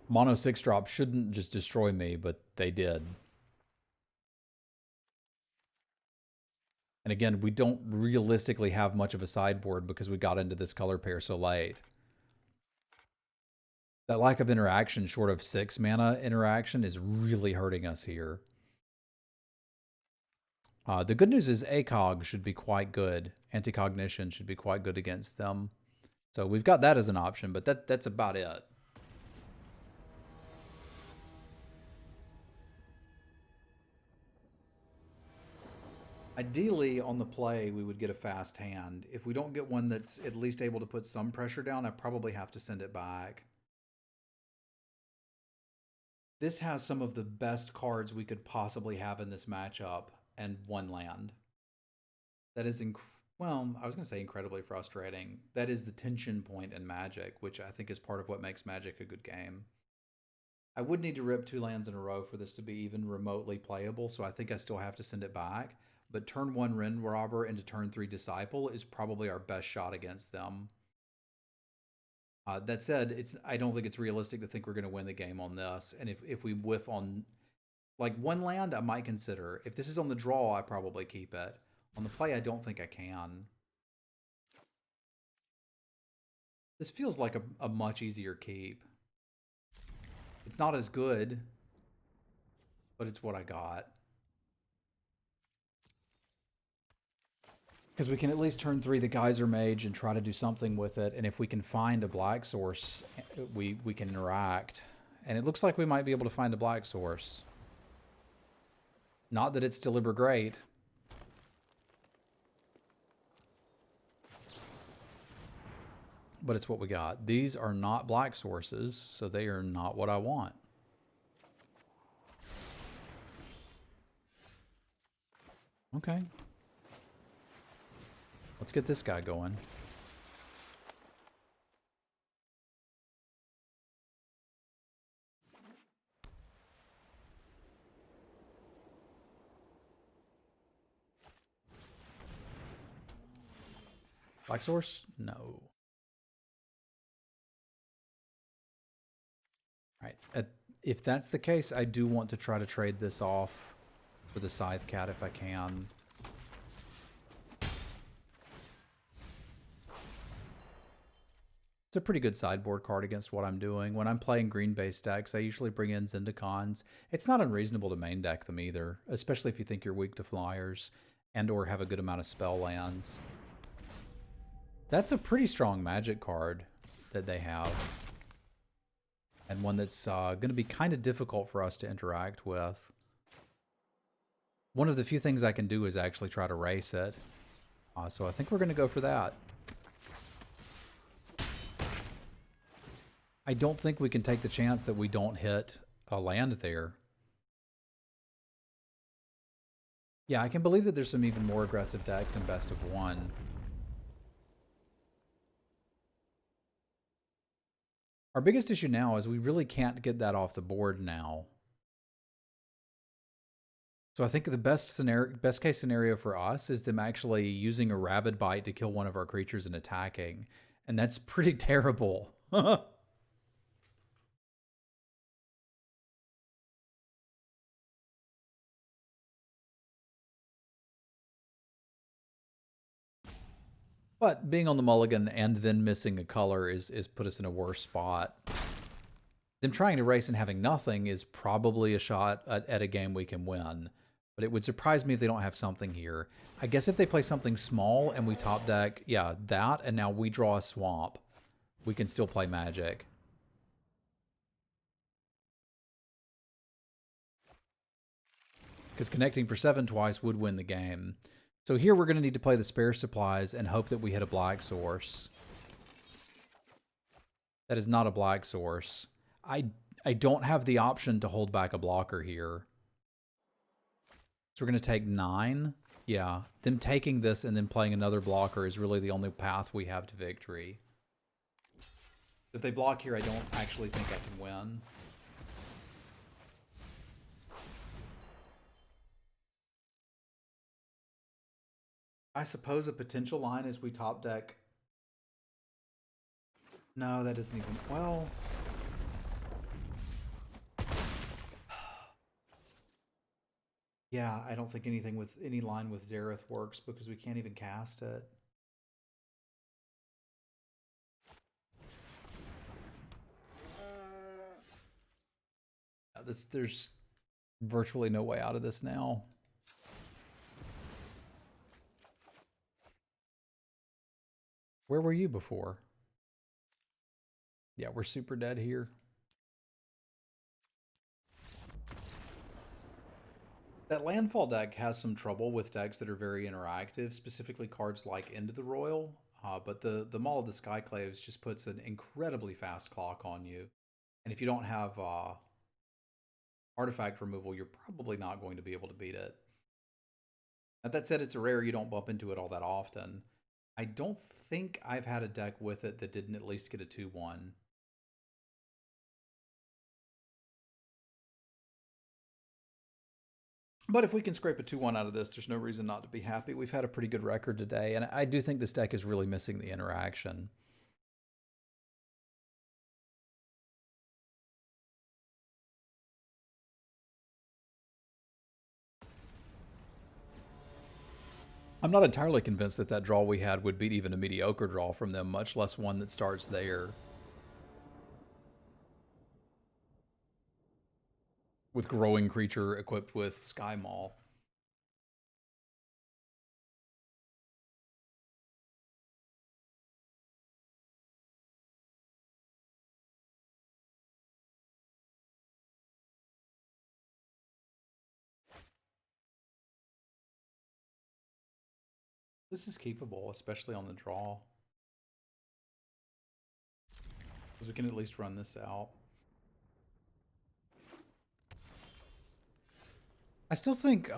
Mono 6-drop shouldn't just destroy me, but they did. And again, we don't realistically have much of a sideboard because we got into this color pair so late. That lack of interaction short of 6 mana interaction is really hurting us here. The good news is ACOG should be quite good. Anti-cognition should be quite good against them. So we've got that as an option, but that's about it. Ideally, on the play, we would get a fast hand. If we don't get one that's at least able to put some pressure down, I probably have to send it back. This has some of the best cards we could possibly have in this matchup, and one land. That is, well, I was going to say incredibly frustrating. That is the tension point in Magic, which I think is part of what makes Magic a good game. I would need to rip 2 lands in a row for this to be even remotely playable, so I think I still have to send it back. But turn 1 Ren Robber into turn 3 Disciple is probably our best shot against them. That said, I don't think it's realistic to think we're going to win the game on this. And if we whiff on like 1 land, I might consider. If this is on the draw, I probably keep it. On the play, I don't think I can. This feels like a much easier keep. It's not as good, but it's what I got. Because we can at least turn 3 the Geyser Mage and try to do something with it. And if we can find a black source, we can interact. And it looks like we might be able to find a black source. Not that it's deliver great. But it's what we got. These are not black sources, so they are not what I want. Okay. Let's get this guy going. Black source? No. All right. If that's the case, I do want to try to trade this off for the Scythe Cat if I can. It's a pretty good sideboard card against what I'm doing. When I'm playing green-based decks, I usually bring in Zendikars. It's not unreasonable to main deck them either, especially if you think you're weak to flyers and or have a good amount of spell lands. That's a pretty strong Magic card that they have. And one that's going to be kind of difficult for us to interact with. One of the few things I can do is actually try to race it. So I think we're going to go for that. I don't think we can take the chance that we don't hit a land there. Yeah, I can believe that there's some even more aggressive decks in best of 1. Our biggest issue now is we really can't get that off the board now. So I think the best case scenario for us is them actually using a Rabid Bite to kill one of our creatures and attacking. And that's pretty terrible. But being on the mulligan and then missing a color is put us in a worse spot. Them trying to race and having nothing is probably a shot at a game we can win. But it would surprise me if they don't have something here. I guess if they play something small and we top deck, yeah, that, and now we draw a swamp, we can still play Magic. because connecting for 7 twice would win the game. So here we're going to need to play the spare supplies and hope that we hit a black source. That is not a black source. I don't have the option to hold back a blocker here. So we're going to take 9. Yeah, them taking this and then playing another blocker is really the only path we have to victory. If they block here, I don't actually think I can win. I suppose a potential line is we top deck. No, that isn't even... Well... Yeah, I don't think anything with any line with Zareth works because we can't even cast it. There's virtually no way out of this now. Where were you before? Yeah, we're super dead here. That landfall deck has some trouble with decks that are very interactive, specifically cards like Into the Royal. But the Maul of the Skyclaves just puts an incredibly fast clock on you. And if you don't have artifact removal, you're probably not going to be able to beat it. Now, that said, it's a rare, you don't bump into it all that often. I don't think I've had a deck with it that didn't at least get a 2-1. But if we can scrape a 2-1 out of this, there's no reason not to be happy. We've had a pretty good record today, and I do think this deck is really missing the interaction. I'm not entirely convinced that that draw we had would beat even a mediocre draw from them, much less one that starts there. With Growing Creature equipped with Sky Maul. This is keepable, especially on the draw. Because we can at least run this out. I still think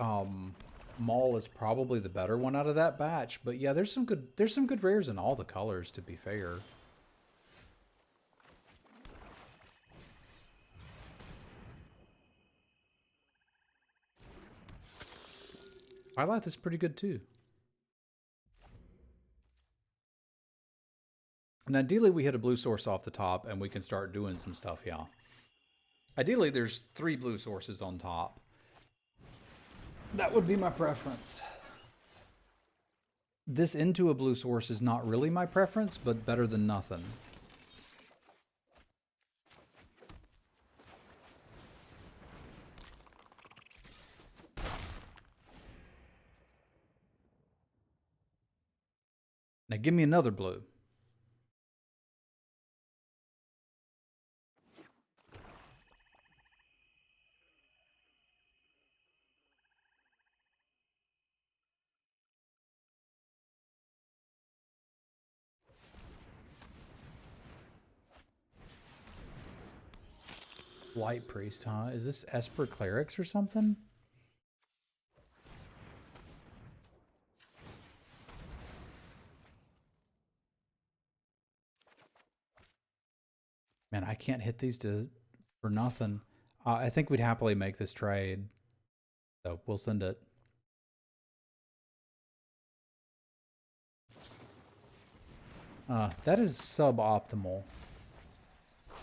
Maul is probably the better one out of that batch, but yeah, there's some good rares in all the colors, to be fair. Twilight is pretty good too. And ideally we hit a blue source off the top and we can start doing some stuff, yeah. Ideally there's 3 blue sources on top. That would be my preference. This into a blue source is not really my preference, but better than nothing. Now give me another blue. Light Priest, huh? Is this Esper Clerics or something? Man, I can't hit these for nothing. I think we'd happily make this trade. So we'll send it. That is suboptimal.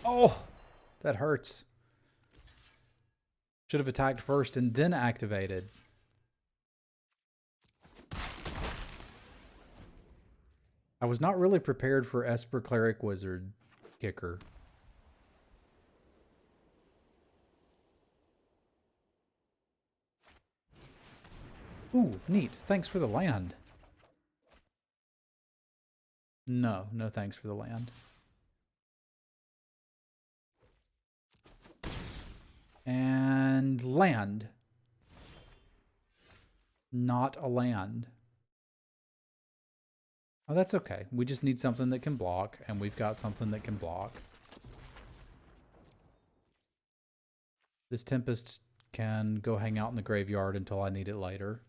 Oh, that hurts. Should have attacked first and then activated. I was not really prepared for Esper Cleric Wizard kicker. Ooh, neat. Thanks for the land. No, no thanks for the land. And land. Not a land. Oh, that's okay. We just need something that can block, and we've got something that can block. This Tempest can go hang out in the graveyard until I need it later.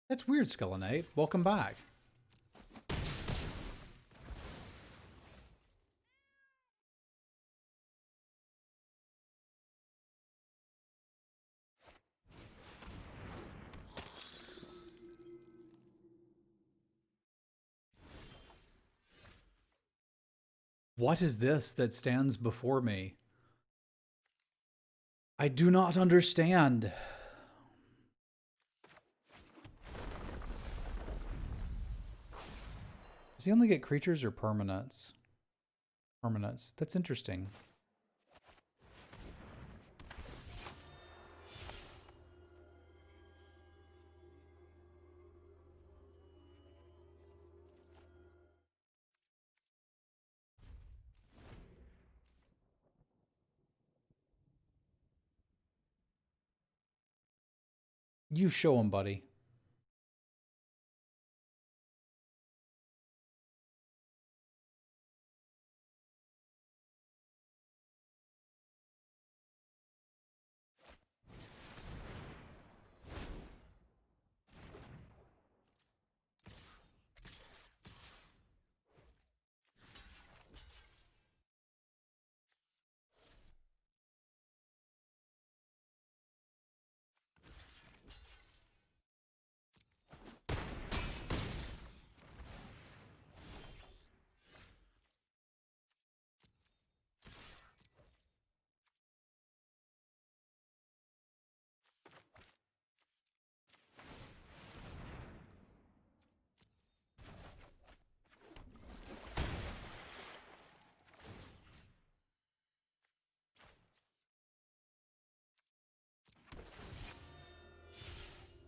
That's weird, Skelinate. Welcome back. What is this that stands before me? I do not understand. Does he only get creatures or permanents? Permanents. That's interesting. You show him, buddy.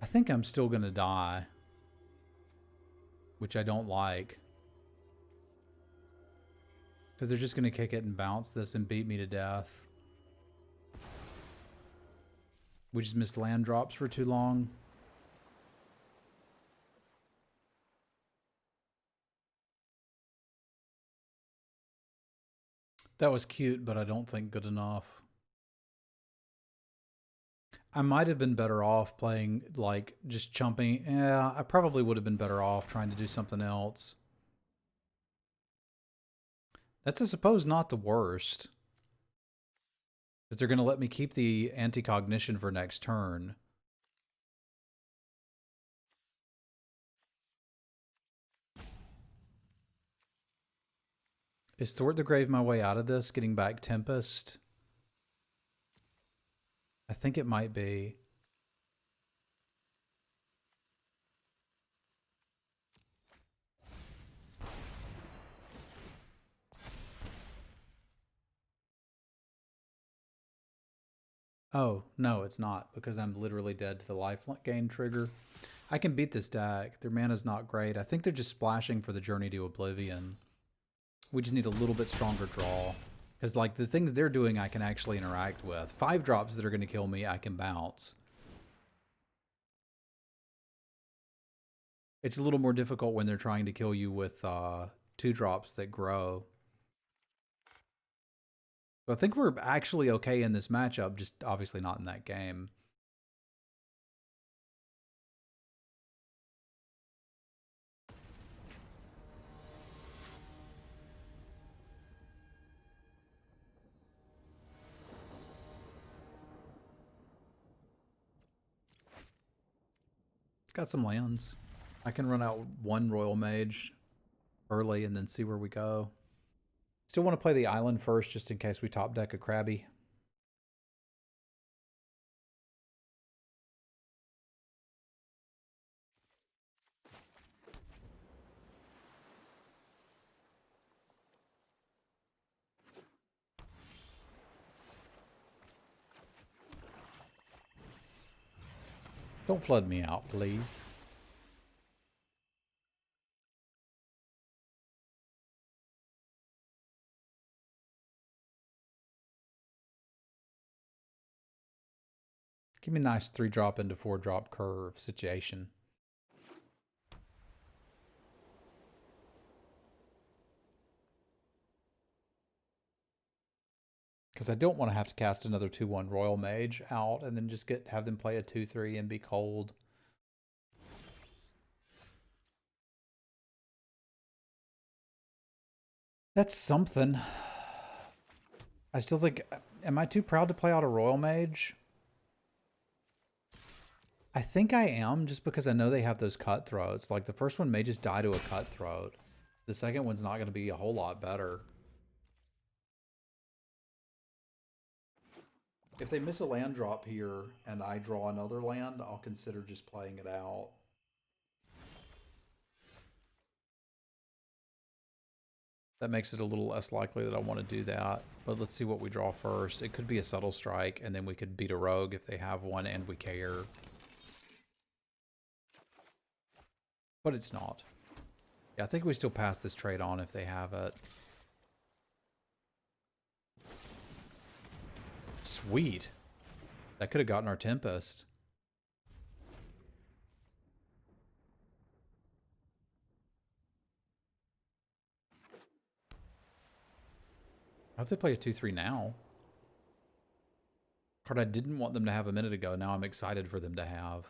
I think I'm still going to die, which I don't like. Because they're just going to kick it and bounce this and beat me to death. We just missed land drops for too long. That was cute, but I don't think good enough. I might have been better off playing, like, just chumping. Yeah, I probably would have been better off trying to do something else. That's, I suppose, not the worst. Because they're going to let me keep the anti-cognition for next turn. Is Thwart the Grave my way out of this, getting back Tempest? I think it might be. Oh, no, it's not, because I'm literally dead to the life gain trigger. I can beat this deck. Their mana's not great. I think they're just splashing for the Journey to Oblivion. We just need a little bit stronger draw. Because, like, the things they're doing I can actually interact with. 5 drops that are going to kill me, I can bounce. It's a little more difficult when they're trying to kill you with 2 drops that grow. So I think we're actually okay in this matchup, just obviously not in that game. It's got some lands. I can run out 1 Royal Mage early and then see where we go. Still want to play the island first just in case we top deck a Krabby. Don't flood me out, please. Give me a nice 3-drop into 4-drop curve situation. Because I don't want to have to cast another 2/1 Royal Mage out and then just have them play a 2/3 and be cold. That's something. I still think... Am I too proud to play out a Royal Mage? I think I am, just because I know they have those cutthroats. Like, the first one may just die to a cutthroat. The second one's not going to be a whole lot better. If they miss a land drop here and I draw another land, I'll consider just playing it out. That makes it a little less likely that I want to do that. But let's see what we draw first. It could be a subtle strike, and then we could beat a rogue if they have one and we care. But it's not. Yeah, I think we still pass this trade on if they have it. Sweet. That could have gotten our Tempest. I hope they play a 2/3 now. Card I didn't want them to have a minute ago. Now I'm excited for them to have.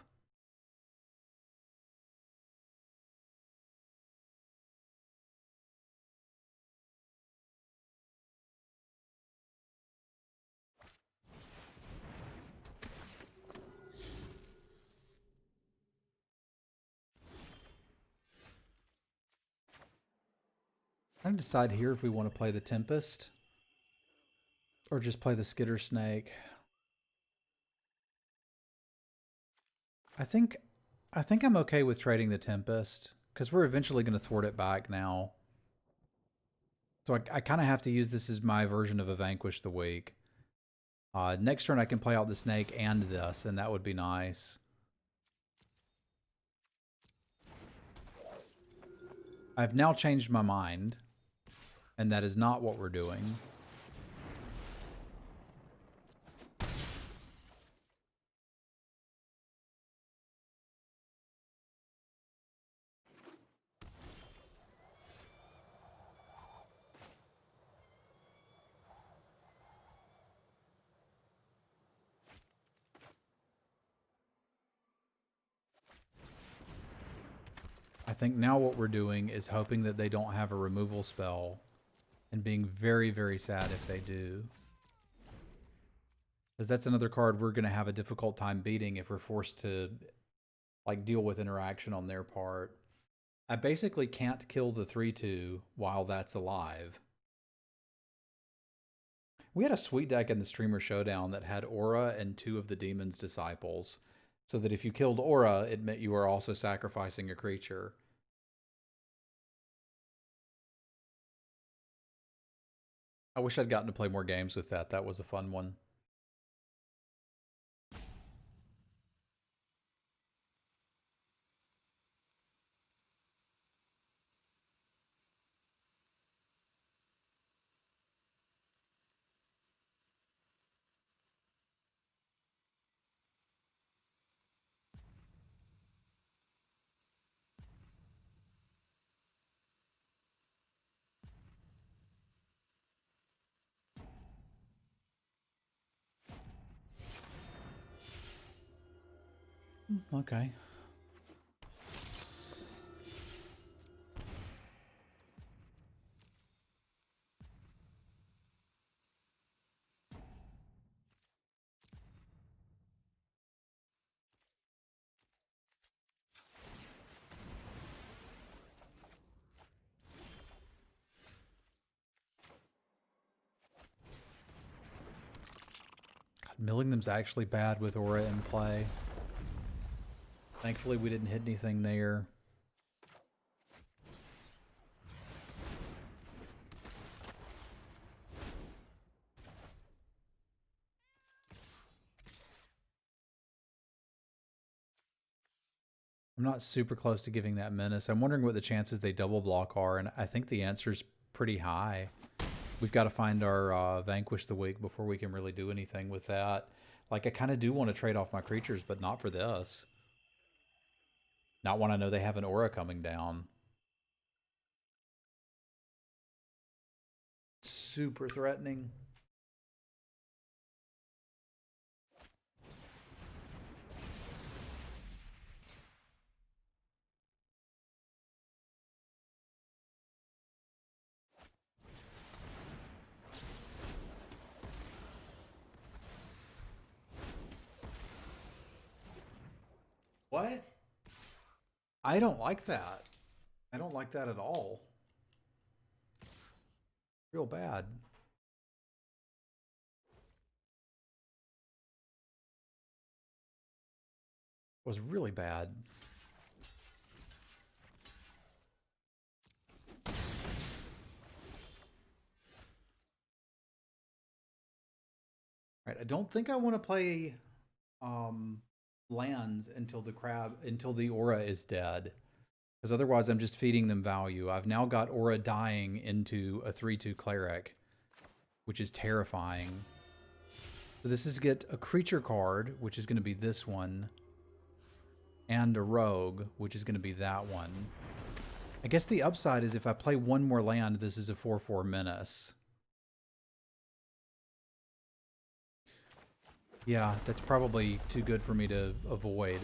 I'm going to decide here if we want to play the Tempest or just play the Skitter Snake. I think I'm okay with trading the Tempest because we're eventually going to thwart it back now. So I kind of have to use this as my version of a Vanquish the Weak. Next turn I can play out the Snake and this, and that would be nice. I've now changed my mind, and that is not what we're doing. I think now what we're doing is hoping that they don't have a removal spell and being very, very sad if they do. Because that's another card we're going to have a difficult time beating if we're forced to like deal with interaction on their part. I basically can't kill the 3/2 while that's alive. We had a sweet deck in the Streamer Showdown that had Aura and 2 of the Demon's Disciples, so that if you killed Aura, it meant you were also sacrificing a creature. I wish I'd gotten to play more games with that. That was a fun one. Okay. God, milling them's actually bad with Aura in play. Thankfully, we didn't hit anything there. I'm not super close to giving that Menace. I'm wondering what the chances they double block are, and I think the answer's pretty high. We've got to find our Vanquish the Weak before we can really do anything with that. Like, I kind of do want to trade off my creatures, but not for this. Not when I know they have an aura coming down. Super threatening. What? I don't like that. I don't like that at all. Real bad. It was really bad. Right, I don't think I want to play lands until the aura is dead. Because otherwise I'm just feeding them value. I've now got aura dying into a 3/2 cleric, which is terrifying. So this is get a creature card, which is going to be this one, and a rogue, which is going to be that one. I guess the upside is if I play one more land, this is a 4/4 menace. Yeah, that's probably too good for me to avoid.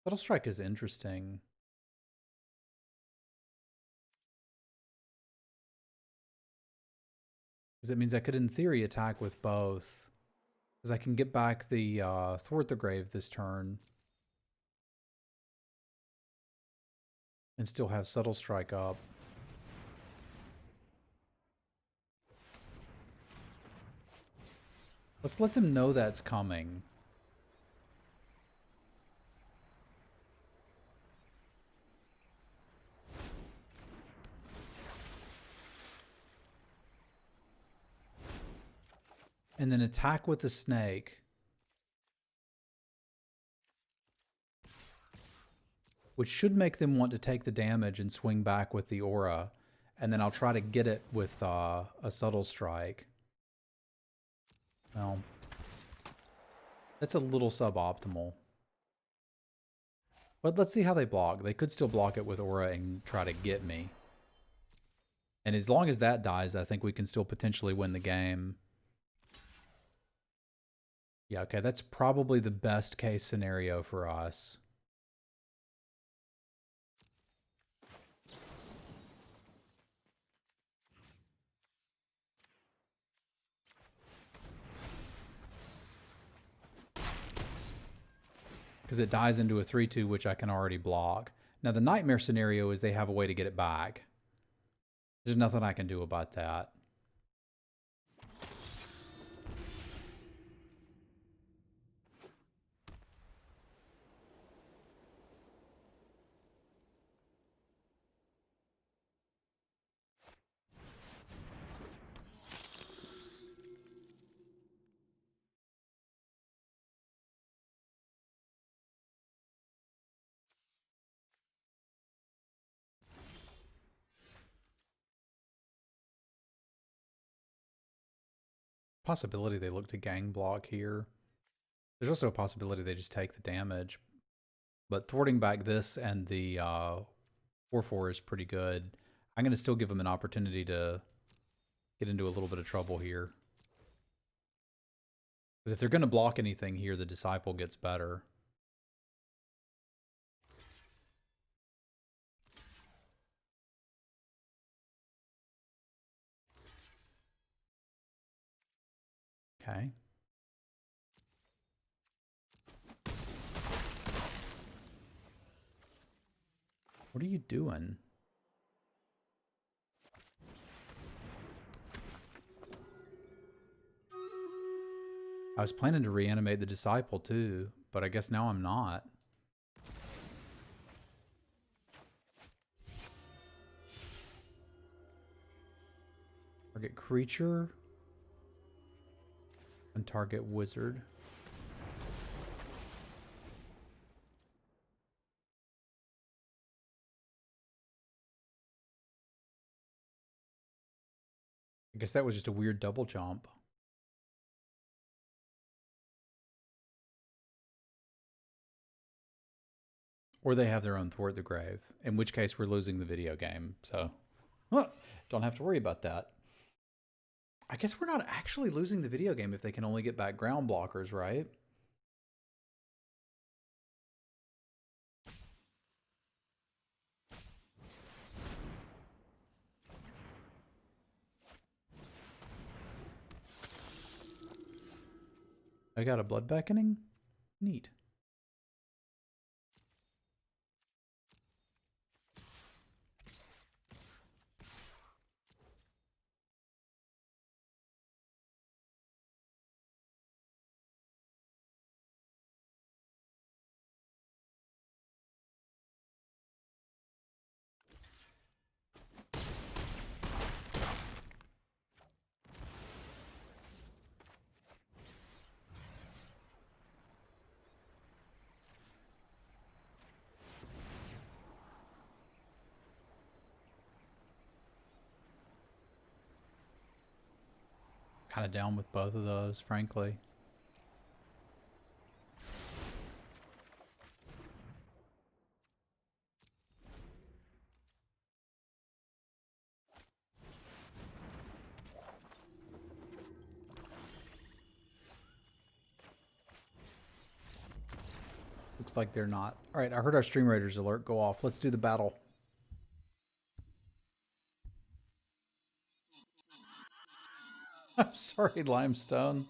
Battle Strike is interesting. Because it means I could, in theory, attack with both. Because I can get back the Thwart the Grave this turn. And still have Subtle Strike up. Let's let them know that's coming. And then attack with the snake. Which should make them want to take the damage and swing back with the aura. And then I'll try to get it with a Subtle Strike. Well, that's a little suboptimal. But let's see how they block. They could still block it with aura and try to get me. And as long as that dies, I think we can still potentially win the game. Yeah, okay, that's probably the best case scenario for us. Because it dies into a 3/2, which I can already block. Now, the nightmare scenario is they have a way to get it back. There's nothing I can do about that. Possibility they look to gang block here. There's also a possibility they just take the damage. But thwarting back this and the 4/4 is pretty good. I'm going to still give them an opportunity to get into a little bit of trouble here. Because if they're going to block anything here, the Disciple gets better. Okay. What are you doing? I was planning to reanimate the disciple too, but I guess now I'm not. Target creature and target wizard. I guess that was just a weird double jump. Or they have their own Thwart the Grave, in which case we're losing the video game, so don't have to worry about that. I guess we're not actually losing the video game if they can only get back ground blockers, right? I got a blood beckoning? Neat. Kind of down with both of those, frankly. Looks like they're not. All right, I heard our Stream Raiders alert go off. Let's do the battle. I'm sorry, Limestone.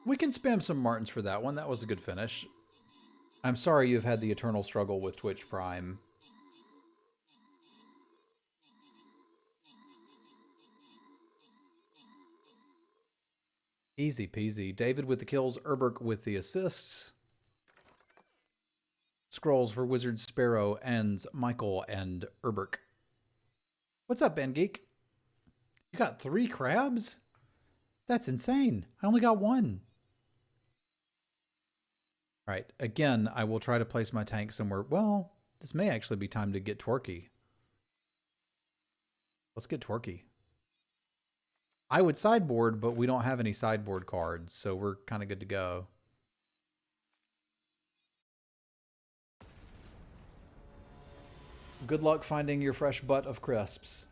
We can spam some Martins for that one. That was a good finish. I'm sorry you've had the eternal struggle with Twitch Prime. Easy peasy. David with the kills, Urberk with the assists. Scrolls for Wizard Sparrow, Ends, Michael, and Urberk. What's up, Ben Geek? You got 3 crabs? That's insane. I only got 1. All right, again, I will try to place my tank somewhere. Well, this may actually be time to get Twerky. Let's get Twerky. I would sideboard, but we don't have any sideboard cards, so we're kind of good to go. Good luck finding your fresh butt of crisps.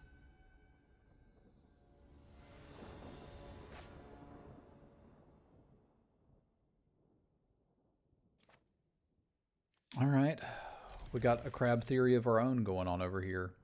All right. We got a crab theory of our own going on over here.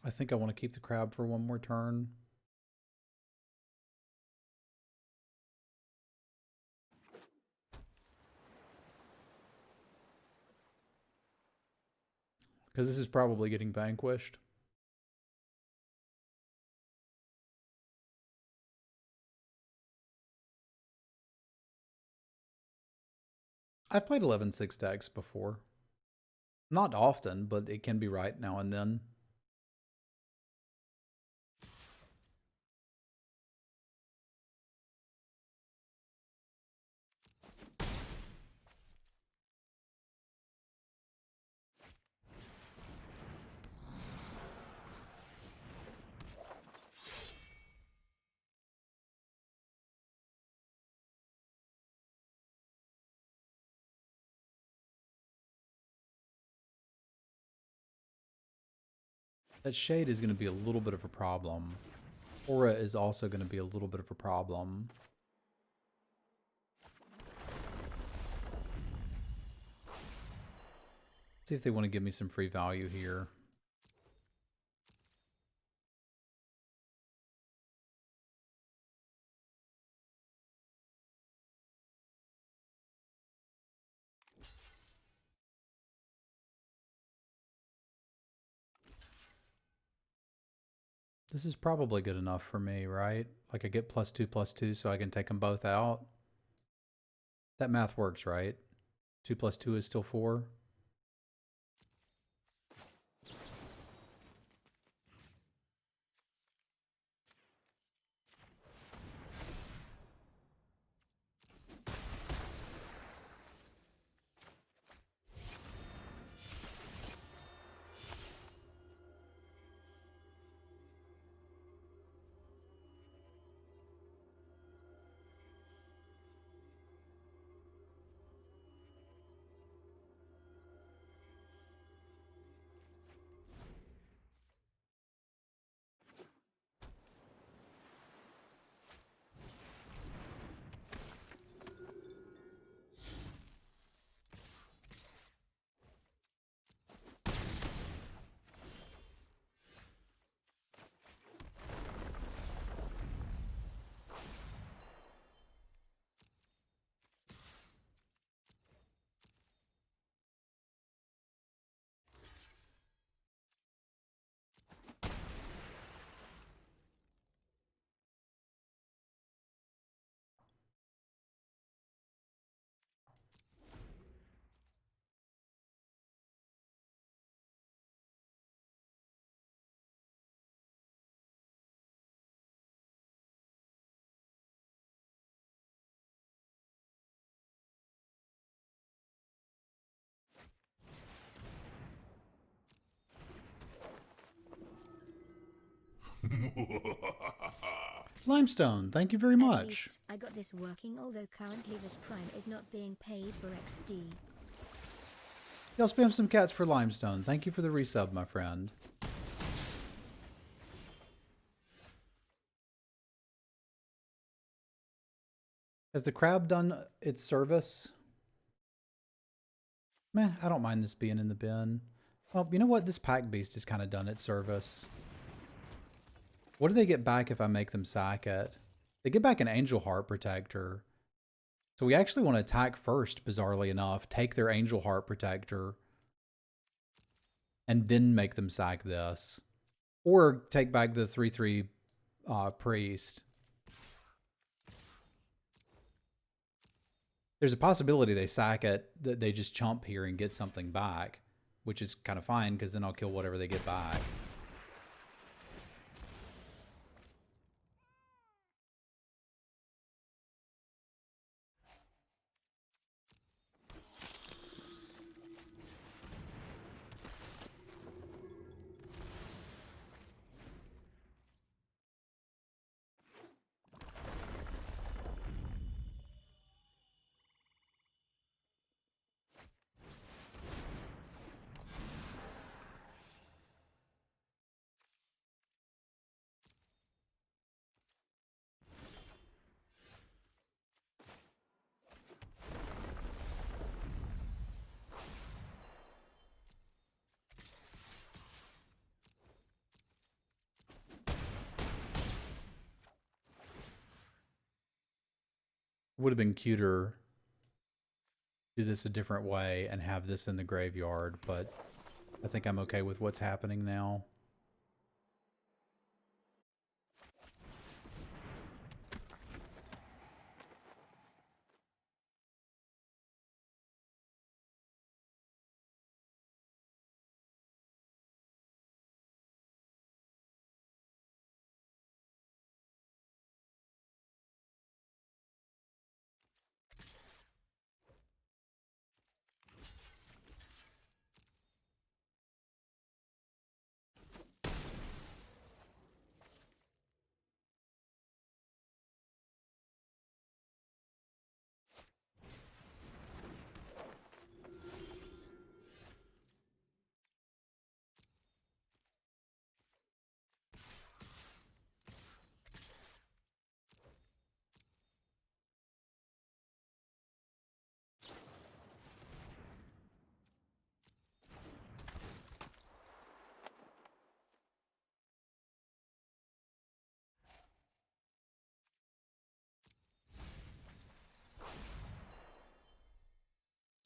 I think I want to keep the crab for one more turn. Because this is probably getting vanquished. I've played 11-6 decks before. Not often, but it can be right now and then. That shade is going to be a little bit of a problem. Aura is also going to be a little bit of a problem. See if they want to give me some free value here. This is probably good enough for me, right? Like I get +2/+2 so I can take them both out. That math works, right? 2+2 is still 4. Limestone, thank you very At much. least I got this working, although currently this prime is not being paid for XD. Y'all spam some cats for Limestone. Thank you for the resub, my friend. Has the crab done its service? Meh, I don't mind this being in the bin. Well, you know what? This pack beast has kind of done its service. What do they get back if I make them sack it? They get back an Angel Heart Protector. So we actually want to attack first, bizarrely enough. Take their Angel Heart Protector. And then make them sack this. Or take back the 3/3 Priest. There's a possibility they sack it, that they just chump here and get something back. Which is kind of fine, because then I'll kill whatever they get back. Would have been cuter do this a different way and have this in the graveyard, but I think I'm okay with what's happening now.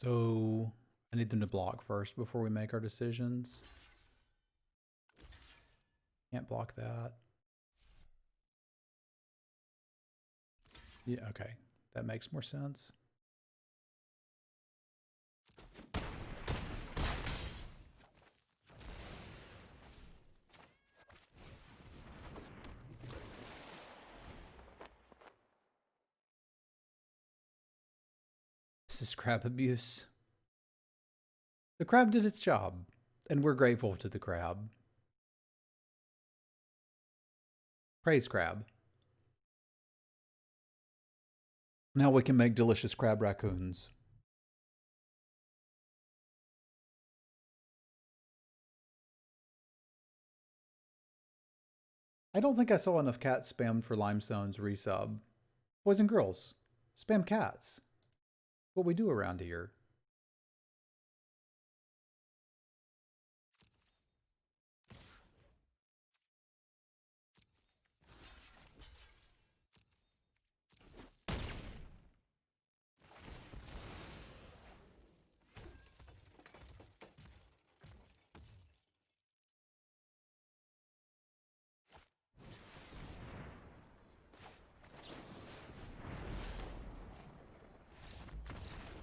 So I need them to block first before we make our decisions. Can't block that. Yeah, okay. That makes more sense. This is crab abuse. The crab did its job, and we're grateful to the crab. Praise crab. Now we can make delicious crab raccoons. I don't think I saw enough cats spammed for Limestone's resub. Boys and girls, spam cats. What we do around here.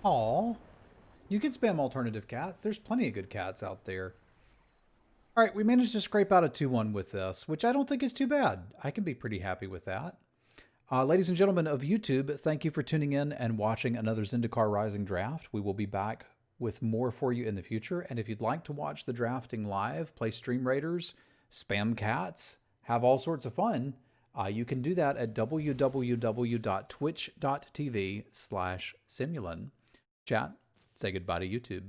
Aw, you can spam alternative cats. There's plenty of good cats out there. All right, we managed to scrape out a 2-1 with this, which I don't think is too bad. I can be pretty happy with that. Ladies and gentlemen of YouTube, thank you for tuning in and watching another Zendikar Rising draft. We will be back with more for you in the future. And if you'd like to watch the drafting live, play Stream Raiders, spam cats, have all sorts of fun, you can do that at www.twitch.tv/Semulin. Chat, say goodbye to YouTube.